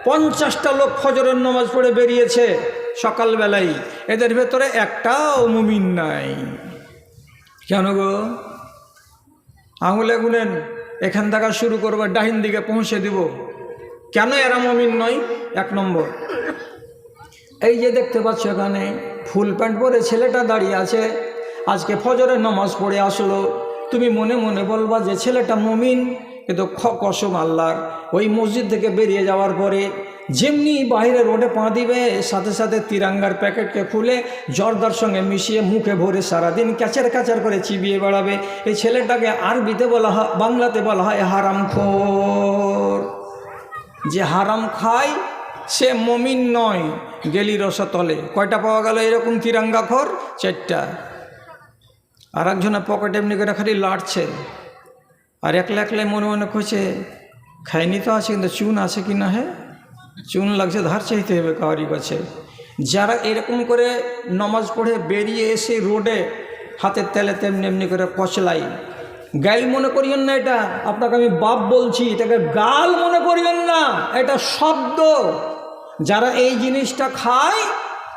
50টা লোক ফজরের নামাজ পড়ে বেরিয়েছে সকালবেলায়, এদের ভেতরে একটাও মুমিন নাই। কেন গো? আঙুলে গুনেন, এখান থেকে শুরু করবো, ডাহিন দিকে পৌঁছে দিব। কেন এরা মুমিন নয়? 1 নম্বর, এই যে দেখতে পাচ্ছ এখানে ফুল প্যান্ট পরে ছেলেটা দাঁড়িয়ে আছে, আজকে ফজরের নামাজ পড়ে আসলো। তুমি মনে মনে বলবা যে ছেলেটা মুমিন, কিন্তু কসম আল্লাহর, ওই মসজিদ থেকে বেরিয়ে যাওয়ার পরে যেমনি বাইরে রোডে পা দিবে, সাথে সাথে তিরাঙ্গার প্যাকেটকে খুলে জর্দার সঙ্গে মিশিয়ে মুখে ভরে সারাদিন ক্যাচার ক্যাচার করে চিবিয়ে বেড়াবে। এই ছেলেটাকে আরবিতে বলা হয়, বাংলাতে বলা হয় হারামখোর। যে হারাম খায় সে মুমিন নয়। গেলি রসতলে কয়টা পাওয়া গেল এরকম তিরাঙ্গাখোর? 4টা। আর একজনের পকেটে এমনি করে খালি লাড়ছে, আর একলা একলাই মনে মনে করছে খায়নি তো আছে, কিন্তু চুন আছে কি না? হ্যাঁ, চুন লাগছে, ধার চাইতে হবে কারি কাছে। যারা এরকম করে নামাজ পড়ে বেরিয়ে এসে রোডে হাতের তেলে তেমনি এমনি করে কচলাই, গাইল মনে করিয়েন না, এটা আপনাকে আমি বাপ বলছি, এটাকে গাল মনে করিয়েন না, এটা শব্দ। যারা এই জিনিসটা খায়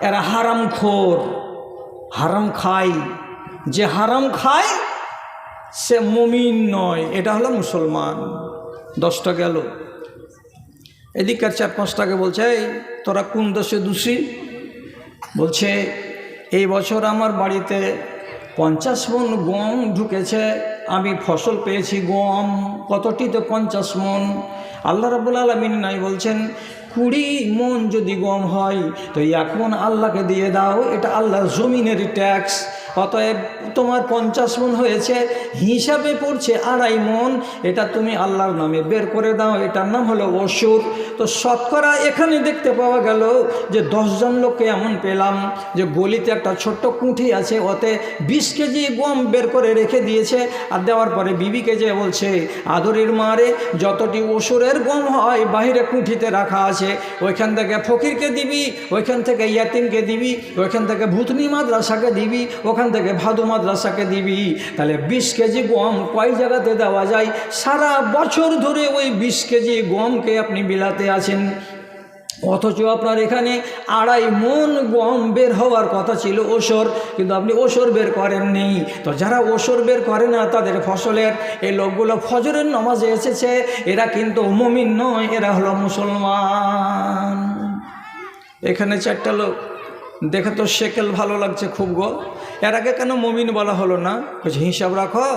এরা হারামখোর, হারাম খায়। যে হারাম খায় সে মুমিন নয়, এটা হলো মুসলমান। 10টা গেল। এদিককার 4-5টাকে বলছে, এই তোরা কোন দেশে দোষী? বলছে এই বছর আমার বাড়িতে 50 মণ গম ঢুকেছে, আমি ফসল পেয়েছি গম। কতটিতে? 50 মণ। আল্লাহ রাব্বুল আলামিন নাই বলছেন 20 মণ যদি গম হয় তো 1 মণ আল্লাহকে দিয়ে দাও, এটা আল্লাহর জমিনের ট্যাক্স। অতএব তোমার 50 মণ হয়েছে, হিসাবে পড়ছে 2.5 মণ, এটা তুমি আল্লাহর নামে বের করে দাও, এটার নাম হলো ওশর। তো শতকরা এখানে দেখতে পাওয়া গেল যে 10 জন লোককে এমন পেলাম যে গলিতে একটা ছোট্ট কুঁঠি আছে, ওতে 20 কেজি গম বের করে রেখে দিয়েছে। আর দেওয়ার পরে বিবিকে যে বলছে, আদরের মারে যতটি ওশরের গম হয় বাহিরে কুঁঠিতে রাখা আছে, ওইখান থেকে ফকিরকে দিবি, ওইখান থেকে ইয়াতিমকে দিবি, ওইখান থেকে ভূতনি মাদ্রাসাকে দিবি, ওখান থেকে ভাদু মাদ্রাসাকে দিবি। তাহলে 20 কেজি গম কয় জায়গাতে দেওয়া যায়? সারা বছর ধরে ওই 20 কেজি গমকে আপনি বিলাতে আছেন, অথচ আপনার এখানে 2.5 মণ গম বের হওয়ার কথা ছিল ওশর, কিন্তু আপনি ওশর বের করেননি। তো যারা ওশর বের করে না তাদের ফসলের, এই লোকগুলো ফজরের নামাজে এসেছে, এরা কিন্তু মুমিন নয়, এরা হলো মুসলমান। এখানে 4টা লোক দেখে তো শেকেল ভালো লাগছে খুব গো, এর আগে কেন মুমিন বলা হলো না? হিসাব রাখো,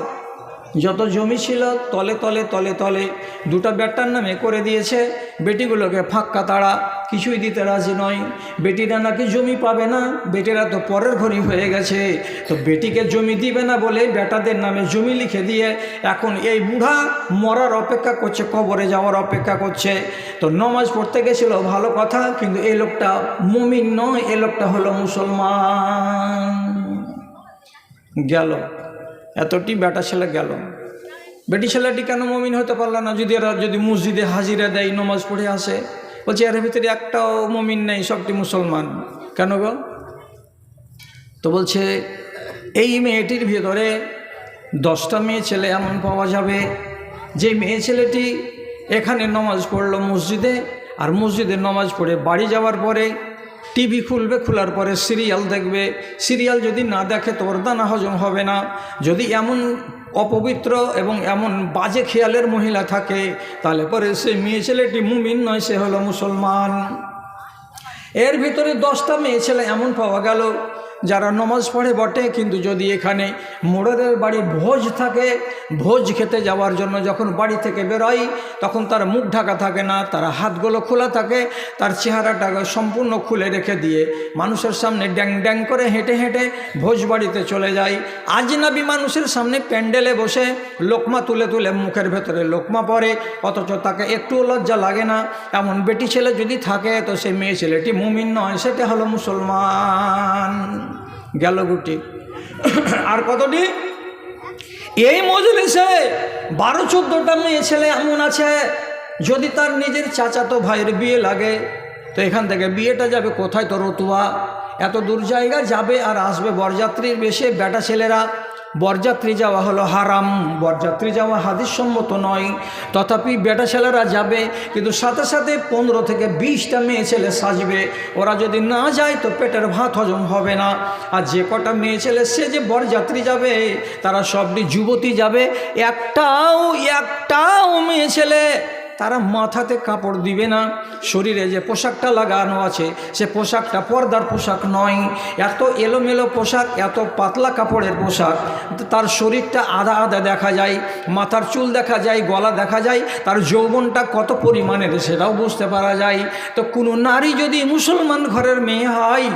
যত জমি ছিল তলে তলে তলে তলে 2টা বেটার নামে করে দিয়েছে, বেটিগুলোকে ফাঁক্কা তাড়া, কিছুই দিতে রাজি নয়। বেটিরা নাকি জমি পাবে না, বেটিরা তো পরের ঘরই হয়ে গেছে, তো বেটিকে জমি দিবে না বলে বেটাদের নামে জমি লিখে দিয়ে এখন এই বুড়া মরার অপেক্ষা করছে, কবরে যাওয়ার অপেক্ষা করছে। তো নামাজ পড়তে গেছিল ভালো কথা, কিন্তু এই লোকটা মুমিন নয়, এই লোকটা হলো মুসলমান। গেল এতটি বেটা ছেলে গেল। বেটি ছেলেটি কেন মুমিন হতে পারল না? যদি মসজিদে হাজিরা দেয়, নমাজ পড়ে আসে, বলছে এর ভিতরে একটাও মুমিন নেই, সবটি মুসলমান। কেন গো? তো বলছে এই মেয়েটির ভিতরে 10টা মেয়ে ছেলে এমন পাওয়া যাবে যে মেয়ে ছেলেটি এখানে নমাজ পড়লো মসজিদে, আর মসজিদে নমাজ পড়ে বাড়ি যাওয়ার পরে টিভি খুলবে, খোলার পরে সিরিয়াল দেখবে। সিরিয়াল যদি না দেখে তো ওর দানা হজম হবে না। যদি এমন অপবিত্র এবং এমন বাজে খেয়ালের মহিলা থাকে, তাহলে পরে সে মেয়ে ছেলেটি মুমিন নয়, সে হলো মুসলমান। এর ভিতরে 10টা মেয়ে ছেলে এমন পাওয়া গেল যারা নমাজ পড়ে বটে, কিন্তু যদি এখানে মোড়ের বাড়ি ভোজ থাকে, ভোজ খেতে যাওয়ার জন্য যখন বাড়ি থেকে বেরোয় তখন তার মুখ ঢাকা থাকে না, তার হাতগুলো খোলা থাকে, তার চেহারাটাকে সম্পূর্ণ খুলে রেখে দিয়ে মানুষের সামনে ড্যাং ড্যাং করে হেঁটে হেঁটে ভোজ বাড়িতে চলে যায়। আজনাবি মানুষের সামনে প্যান্ডেলে বসে লোকমা তুলে তুলে মুখের ভেতরে লোকমা পড়ে, অথচ তাকে একটুও লজ্জা লাগে না। এমন বেটি ছেলে যদি থাকে তো সেই মেয়ে ছেলেটি মুমিন নয়, সেটা হলো মুসলমান। গেল গুটি। আর কতটি? এই মজলিসে 12-14টা মেয়ে ছেলে এমন আছে, যদি তার নিজের চাচাতো ভাইয়ের বিয়ে লাগে তো এখান থেকে বিয়েটা যাবে কোথায়? তো রতুয়া। এত দূর জায়গা যাবে আর আসবে বরযাত্রীর বেশে বেটা ছেলেরা। বরযাত্রী যাওয়া হলো হারাম, বরযাত্রী যাওয়া হাদিস সম্মত নয়। তথাপি বেটা ছেলেরা যাবে, কিন্তু সাথে সাথে 15 থেকে 20টা মেয়ে ছেলে সাজবে। ওরা যদি না যায় তো পেটের ভাত হজম হবে না। আর যে কটা মেয়ে ছেলে সে যে বরযাত্রী যাবে তারা সবটি যুবতী যাবে। একটাও মেয়ে ছেলে তারা মাথাতে কাপড় দিবে না। শরীরে যে পোশাকটা লাগানো আছে সে পোশাকটা পর্দার পোশাক নয়। এত এলোমেলো পোশাক, এত পাতলা কাপড়ের পোশাক, তার শরীরটা আধা আধা দেখা যায়, মাথার চুল দেখা যায়, গলা দেখা যায়, তার যৌবনটা কত পরিমাণের সেটাও বুঝতে পারা যায়। তো কোনো নারী যদি মুসলমান ঘরের মেয়ে হয়,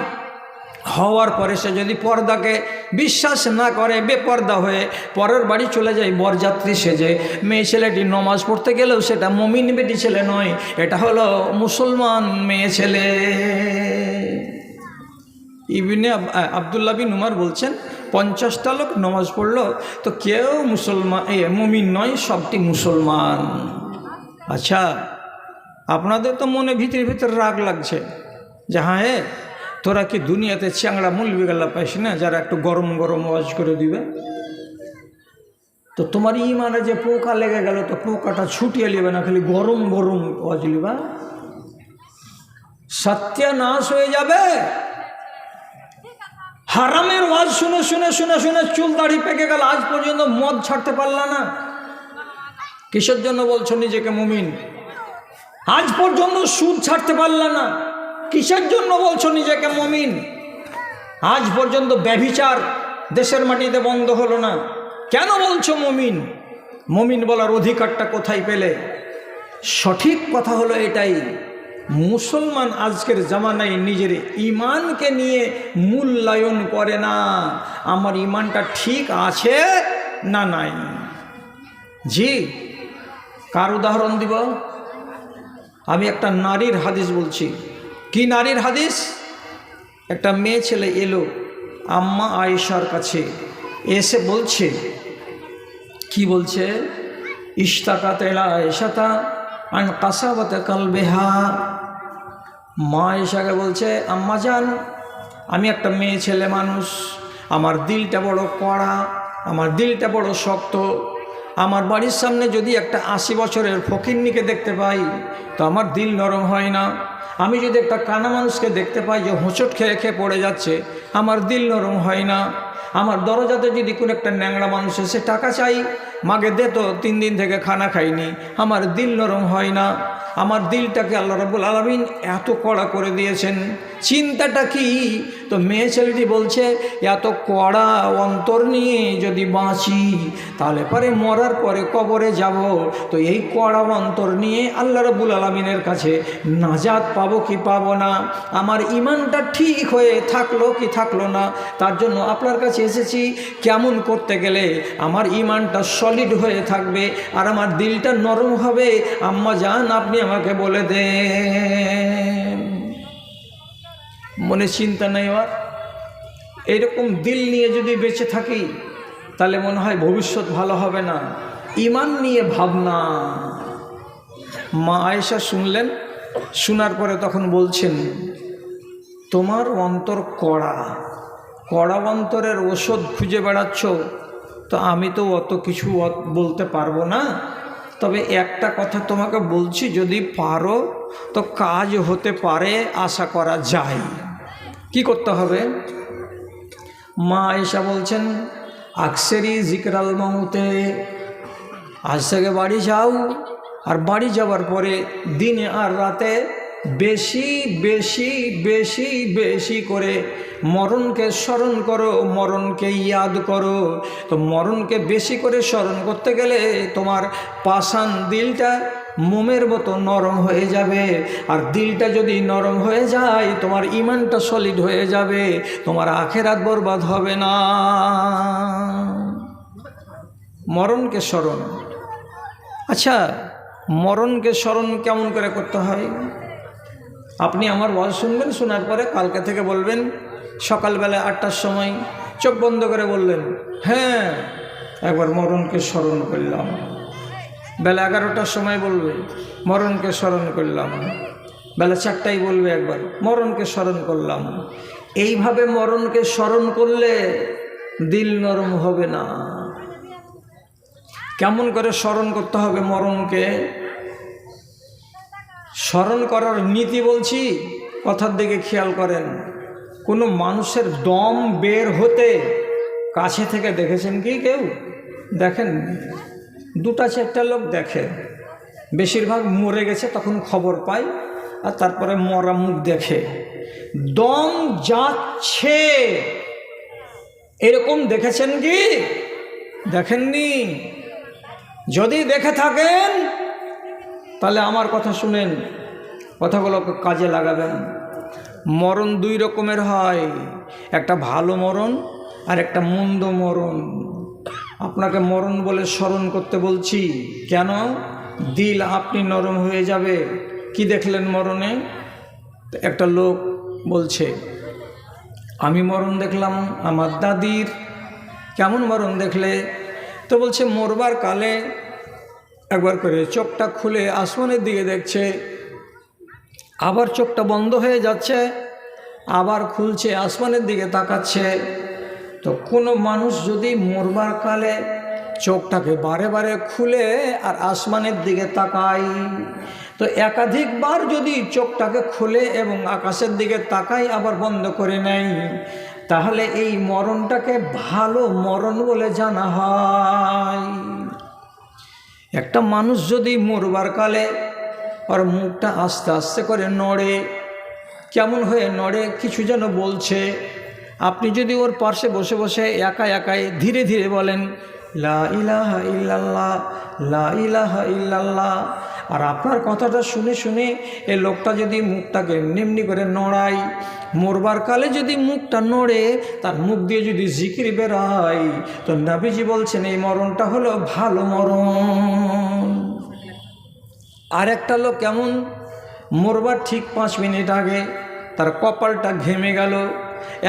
হওয়ার পরে সে যদি পর্দাকে বিশ্বাস না করে, বেপর্দা হয়ে পরের বাড়ি চলে যায় বরযাত্রী সেজে, মেয়ে ছেলেটি নমাজ পড়তে গেলেও সেটা মুমিন বেটি ছেলে নয়, এটা হলো মুসলমান মেয়ে ছেলে। ইবনে আব্দুল্লাহ বিন উমর বলছেন 50টা লোক নমাজ পড়লো তো কেউ মুসলমান মুমিন নয়, সবটি মুসলমান। আচ্ছা, আপনাদের তো মনে ভিতরে ভিতরে রাগ লাগছে যে হ্যাঁ তোরা কি দুনিয়াতে চ্যাংড়া মুলবি গাল্লা পাইস না যারা একটু গরম গরম ওয়াজ করে দিবে? তো তোমার ইমানে যে পোকা লেগে গেল তো পোকাটা ছুটিয়ে নিবে না, খালি গরম গরম ওয়াজ লিবা, সত্যানাশ হয়ে যাবে। হারামের ওয়াজ শুনে শুনে শুনে শুনে চুল দাড়ি পেকে গেল, আজ পর্যন্ত মদ ছাড়তে পারলা না। কিসের জন্য বলছো নিজেকে মুমিন? আজ পর্যন্ত সুদ ছাড়তে পারলা না, কিসের জন্য বলছো নিজেকে মুমিন? আজ পর্যন্ত ব্যভিচার দেশের মাটিতে বন্ধ হলো না, কেন বলছো মুমিন? মুমিন বলার অধিকারটা কোথায় পেলে? সঠিক কথা হলো এটাই, মুসলমান আজকের জামানায় নিজের ইমানকে নিয়ে মূল্যায়ন করে না, আমার ইমানটা ঠিক আছে না নাই। জি, কার উদাহরণ দিব? আমি একটা নারীর হাদিস বলছি। কি নারীর হাদিস? একটা মেয়ে ছেলে এলো আম্মা আয়েশার কাছে, এসে বলছে, কি বলছে? ইশতাকাত ইলা আয়েশাতা আন কাসাওয়াতি কালবিহা। মা আয়েশাকে বলছে, আম্মা জান, আমি একটা মেয়ে ছেলে মানুষ, আমার দিলটা বড় কড়া, আমার দিলটা বড় শক্ত। আমার বাড়ির সামনে যদি একটা 80 বছরের ফকিন্নিকে দেখতে পাই তো আমার দিল নরম হয় না। আমি যদি একটা কানা মানুষকে দেখতে পাই যে হোঁচট খেয়ে খেয়ে পড়ে যাচ্ছে, আমার দিল নরম হয় না। আমার দরজাতে যদি কোনো একটা ন্যাংরা মানুষ এসে টাকা চাই, মাগে দে তো 3 দিন থেকে খানা খাইনি, আমার দিল নরম হয় না। আমার দিলটাকে আল্লাহ রাব্বুল আলামিন এত কড়া করে দিয়েছেন, চিন্তাটা কি? তো মেয়ে ছেলেটি বলছে, এত কড়া অন্তর নিয়ে যদি বাঁচি তাহলে পরে মরার পরে কবরে যাব, তো এই কড়া অন্তর নিয়ে আল্লাহ রাব্বুল আলামিনের কাছে নাজাত পাবো কি পাবো না? আমার ইমানটা ঠিক হয়ে থাকলো কি থাকলো না, তার জন্য আপনার কাছে এসেছি। কেমন করতে গেলে আমার ইমানটা সলিড হয়ে থাকবে আর আমার দিলটা নরম হবে? আম্মা জান, আপনি আমাকে বলে দেন। মনে চিন্তা নেই আর এরকম দিল নিয়ে যদি বেঁচে থাকি তাহলে মনে হয় ভবিষ্যৎ ভালো হবে না। ইমান নিয়ে ভাবনা। মা আয়েশা শুনলেন, শোনার পরে তখন বলছেন, তোমার অন্তর কড়া, কড়া অন্তরের ওষুধ খুঁজে বেড়াচ্ছ, তো আমি তো অত কিছু বলতে পারবো না, তবে একটা কথা তোমাকে বলছি, যদি পারো তো কাজ হতে পারে, আশা করা যায়। কি করতে হবে? মা আয়েশা বলছেন, আকসেরি জিকরাল মাউতে, আজ থেকে বাড়ি যাও, আর বাড়ি যাওয়ার পরে দিনে আর রাতে বেশি বেশি বেশি বেশি করে মরণকে স্মরণ করো, মরণকে ইয়াদ করো। তো মরণকে বেশি করে স্মরণ করতে গেলে তোমার পাষাণ দিলটা মোমের মতো নরম হয়ে যাবে। আর দিলটা যদি নরম হয়ে যায় তোমার ঈমানটা সলিড হয়ে যাবে, তোমার আখিরাত বরবাদ হবে না। মরণকে স্মরণ। আচ্ছা, মরণকে স্মরণ কেমন করে করতে হয়? আপনি আমার ওয়াজ শুনবেন, শোনার পরে কালকে থেকে বলবেন সকালবেলা 8টার সময় চোখ বন্ধ করে বললেন, হ্যাঁ একবার মরণকে স্মরণ করলাম। বেলা 11টার সময় বলবে মরণকে স্মরণ করলাম। বেলা 4টায় বলবে একবার মরণকে স্মরণ করলাম। এইভাবে মরণকে স্মরণ করলে দিল নরম হবে না। কেমন করে স্মরণ করতে হবে মরণকে? স্মরণ করার নীতি বলছি, কথার দিকে খেয়াল করেন। কোনো মানুষের দম বের হতে কাছে থেকে দেখেছেন কি কেউ? দেখেন, 2-4টা লোক দেখে, বেশিরভাগ মরে গেছে তখন খবর পায়, আর তারপরে মরা মুখ দেখে। দম যাচ্ছে এরকম দেখেছেন কি? দেখেননি? যদি দেখে থাকেন তাহলে আমার কথা শুনেন, কথাগুলোকে কাজে লাগাবেন। মরণ 2 রকমের হয়, একটা ভালো মরণ আর একটা মন্দ মরণ। আপনাকে মরণ বলে স্মরণ করতে বলছি কেন? দিল আপনি নরম হয়ে যাবে। কি দেখলেন মরণে? একটা লোক বলছে আমি মরণ দেখলাম আমার দাদির। কেমন মরণ দেখলে? তো বলছে মরবার কালে একবার করে চোখটা খুলে আসমানের দিকে দেখছে, আবার চোখটা বন্ধ হয়ে যাচ্ছে, আবার খুলছে, আসমানের দিকে তাকাচ্ছে। তো কোনো মানুষ যদি মরবার কালে চোখটাকে বারে বারে খুলে আর আসমানের দিকে তাকায়, তো একাধিকবার যদি চোখটাকে খুলে এবং আকাশের দিকে তাকায় আবার বন্ধ করে নেয়, তাহলে এই মরণটাকে ভালো মরণ বলে জানা হয়। একটা মানুষ যদি মরবার কালে ওর মুখটা আস্তে আস্তে করে নড়ে, কেমন হয়ে নড়ে কিছু যেন বলছে, আপনি যদি ওর পাশে বসে বসে একা একাই ধীরে ধীরে বলেন লা ইলাহা ইল্লাল্লাহ, লা ইলাহা ইল্লাল্লাহ, আর আপনার কথাটা শুনে শুনে এই লোকটা যদি মুখটাকে এমনি করে নড়ায়, মরবার কালে যদি মুখটা নড়ে, তার মুখ দিয়ে যদি জিকির বেরোয়, তো নবীজি বলছেন এই মরণটা হলো ভালো মরণ। আর একটা লোক কেমন? মরবার ঠিক 5 মিনিট আগে তার কপালটা ঘেমে গেল,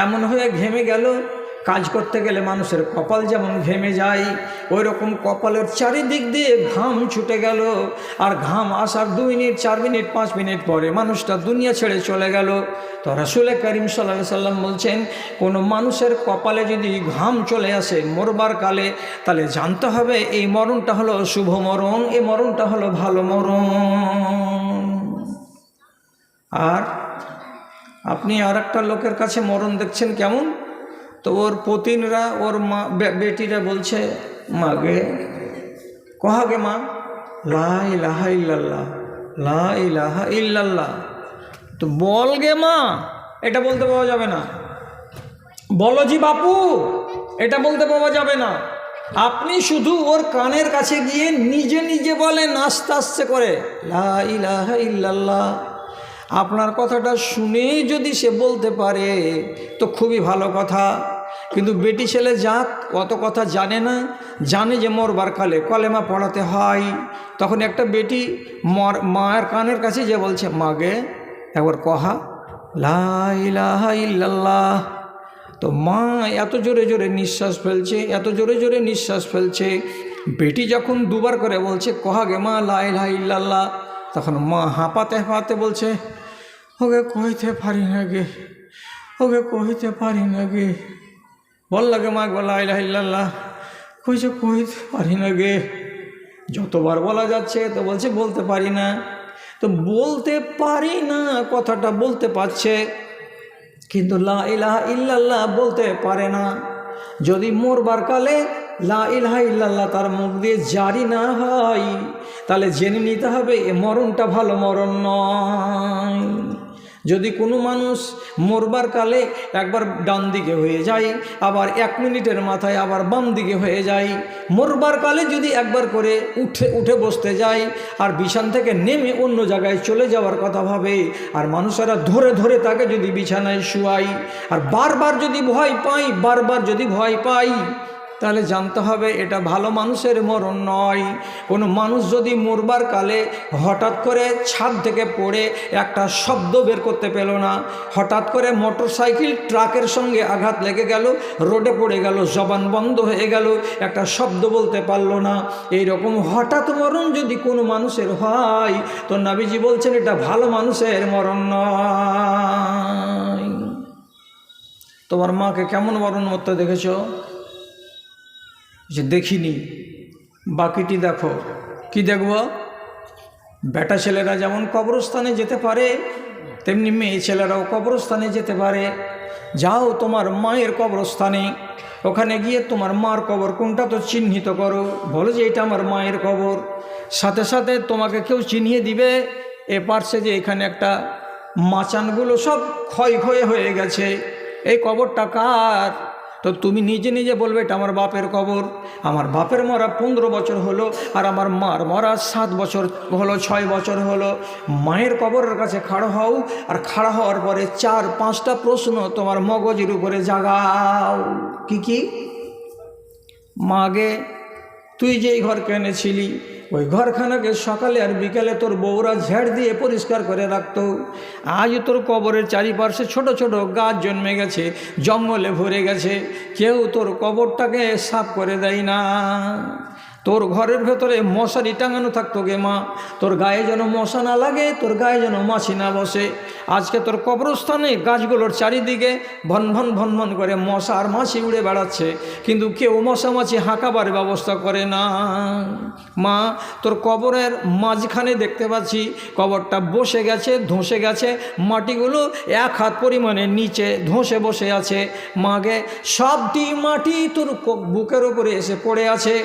এমন হয়ে ঘেমে গেল, কাজ করতে গেলে মানুষের কপাল যেমন ঘেমে যায়, ওই রকম কপালের চারিদিক দিয়ে ঘাম ছুটে গেল। আর ঘাম আসার 2 মিনিট 4 মিনিট 5 মিনিট পরে মানুষটা দুনিয়া ছেড়ে চলে গেল। তো রাসূল করিম সাল্লাল্লাহু আলাইহি সাল্লাম বলছেন কোনো মানুষের কপালে যদি ঘাম চলে আসে মরবার কালে, তাহলে জানতে হবে এই মরণটা হলো শুভ মরণ, এই মরণটা হলো ভালো মরণ। আর আপনি আর একটা লোকের কাছে মরণ দেখছেন কেমন? তো ওর পতিনরা, ওর মা বেটিরা বলছে মা গে, কহা গে মা, লা ইলাহা ইল্লাল্লাহ, লা ইলাহা ইল্লাল্লাহ। তো বল গে মা, এটা বলতে পাওয়া যাবে না। বলো জি বাপু, এটা বলতে পাওয়া যাবে না। আপনি শুধু ওর কানের কাছে গিয়ে নিজে নিজে বলেন আস্তে আস্তে করে লা ইলাহা ইল্লাল্লাহ। আপনার কথাটা শুনেই যদি সে বলতে পারে তো খুবই ভালো কথা। কিন্তু বেটি ছেলে জাত অত কথা জানে না, জানে যে মরবার কালে কলেমা পড়াতে হয়। তখন একটা বেটি মায়ের কানের কাছে যে বলছে মা গে একবার কহা লা ইলাহা ইল্লাল্লাহ। তো মা এত জোরে জোরে নিঃশ্বাস ফেলছে, এত জোরে জোরে নিঃশ্বাস ফেলছে। বেটি যখন 2বার করে বলছে কহা গে মা লা ইলাহা ইল্লাল্লাহ, তখন মা হাঁপাতে হাঁপাতে বলছে ওকে কইতে পারি না গে, ওকে কইতে পারি না গে। বল লাগে মা লা ইলাহা ইল্লাল্লাহ, কইছে কইতে পারি না গে। যতবার বলা যাচ্ছে তো বলছে বলতে পারি না। তো বলতে পারি না কথাটা বলতে পারছে, কিন্তু লা ইলাহা ইল্লাল্লাহ বলতে পারে না। যদি মরবার কালে লা ইলাহা ইল্লাল্লাহ তার মুখ দিয়ে জারি না হয়, তাহলে জেনে নিতে হবে এ মরণটা ভালো মরণ নয়। যদি কোনো মানুষ মরবার কালে একবার ডান দিকে হয়ে যায়, আবার 1 মিনিটের মাথায় আবার বাম দিকে হয়ে যায়, মরবার কালে যদি একবার করে উঠে বসতে যায় আর বিছান থেকে নেমে অন্য জায়গায় চলে যাওয়ার কথা ভাবে, আর মানুষেরা ধরে ধরে তাকে যদি বিছানায় শুয়াই, আর বারবার যদি ভয় পাই, তাহলে জানতে হবে এটা ভালো মানুষের মরণ নয়। কোনো মানুষ যদি মরবার কালে হঠাৎ করে ছাদ থেকে পড়ে একটা শব্দ বের করতে পেল না, হঠাৎ করে মোটরসাইকেল ট্রাকের সঙ্গে আঘাত লেগে গেল, রোডে পড়ে গেল, জবান বন্ধ হয়ে গেল, একটা শব্দ বলতে পারল না, এইরকম হঠাৎ মরণ যদি কোনো মানুষের হয়, তো নবীজি বলছেন এটা ভালো মানুষের মরণ নয়। তোমার মাকে কেমন মরণ মরতে দেখেছো? যে দেখিনি, বাকিটি দেখো। কি দেখব? বেটা ছেলেরা যেমন কবরস্থানে যেতে পারে, তেমনি মেয়ে ছেলেরাও কবরস্থানে যেতে পারে। যাও তোমার মায়ের কবরস্থানে, ওখানে গিয়ে তোমার মার কবর কোনটা তো চিহ্নিত করো, বলো যে এটা আমার মায়ের কবর। সাথে সাথে তোমাকে কেউ চিনিয়ে দিবে এ পার্শ্বে যে এখানে একটা মাচানগুলো সব ক্ষয় হয়ে গেছে, এই কবরটা কার? তো তুমি নিজে নিজে বলবে এটা আমার বাপের কবর। আমার বাপের মরা 15 বছর হলো, আর আমার মার মরা 7 বছর হলো, 6 বছর হলো। মায়ের কবরের কাছে খাড়া হও, আর খাড়া হওয়ার পরে 4-5টা প্রশ্ন তোমার মগজের উপরে জাগাও। কি? মাগে তুই যেই ঘর কিনেছিলি, ওই ঘরখানাকে সকালে আর বিকালে তোর বউরা ঝেড় দিয়ে পরিষ্কার করে রাখতো। আজ তোর কবরের চারিপাশে ছোট ছোট গাছ জন্মে গেছে, জঙ্গলে ভরে গেছে, কেউ তোর কবরটাকে সাফ করে দেয় না। তোর ঘরের ভেতরে মশারি টাঙানো থাকতো গে মা, তোর গায়ে যেন মশা না লাগে, তোর গায়ে যেন মাছি না বসে। আজকে তোর কবরস্থানে গাছগুলোর চারিদিকে ভন ভন করে মশা আর মাছি উড়ে বেড়াচ্ছে, কিন্তু কেউ মশা মাছি হাঁকাবার ব্যবস্থা করে না। মা, তোর কবরের মাঝখানে দেখতে পাচ্ছি কবরটা বসে গেছে, ধসে গেছে, মাটিগুলো 1 হাত পরিমাণে নিচে ধসে বসে আছে। মাগে সবটি মাটি তোর বুকের উপরে এসে পড়ে আছে।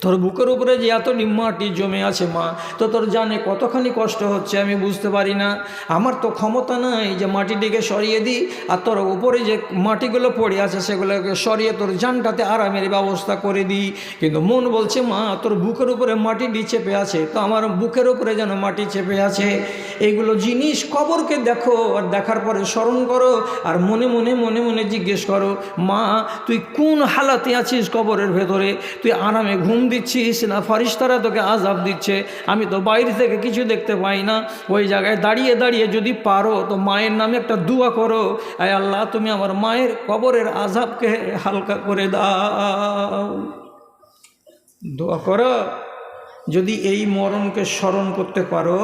তোর বুকের উপরে যে এত মাটি জমে আছে মা, তো তোর জানে কতখানি কষ্ট হচ্ছে আমি বুঝতে পারি না। আমার তো ক্ষমতা নাই যে মাটিটিকে সরিয়ে দিই, আর তোর উপরে যে মাটিগুলো পড়ে আছে সেগুলোকে সরিয়ে তোর জানটাতে আরামের ব্যবস্থা করে দিই, কিন্তু মন বলছে মা তোর বুকের উপরে মাটিটি চেপে আছে, তো আমার বুকের উপরে যেন মাটি চেপে আছে। এইগুলো জিনিস কবরকে দেখো, আর দেখার পরে স্মরণ করো, আর মনে মনে জিজ্ঞেস করো, মা তুই কোন হালাতে আছিস কবরের ভেতরে? তুই আরামে ঘুম দিচ্ছিস না ফেরেশতারা তোকে আযাব দিচ্ছে? আমি তো বাইরে থেকে কিছু দেখতে পাই না। ওই জায়গায় দাঁড়িয়ে দাঁড়িয়ে যদি পারো তো মায়ের নামে একটা দোয়া করো, আয় আল্লাহ তুমি আমার মায়ের কবরের আযাবকে হালকা করে দাও। দোয়া করো। যদি এই মরণকে স্মরণ করতে পারো,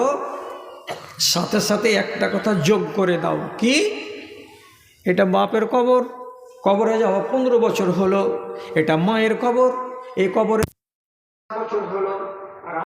সাথে সাথে একটা কথা যোগ করে দাও। কি? এটা বাপের কবর, কবরে যাওয়া 15 বছর হলো। এটা মায়ের কবর, এই কবরে বছর হলো।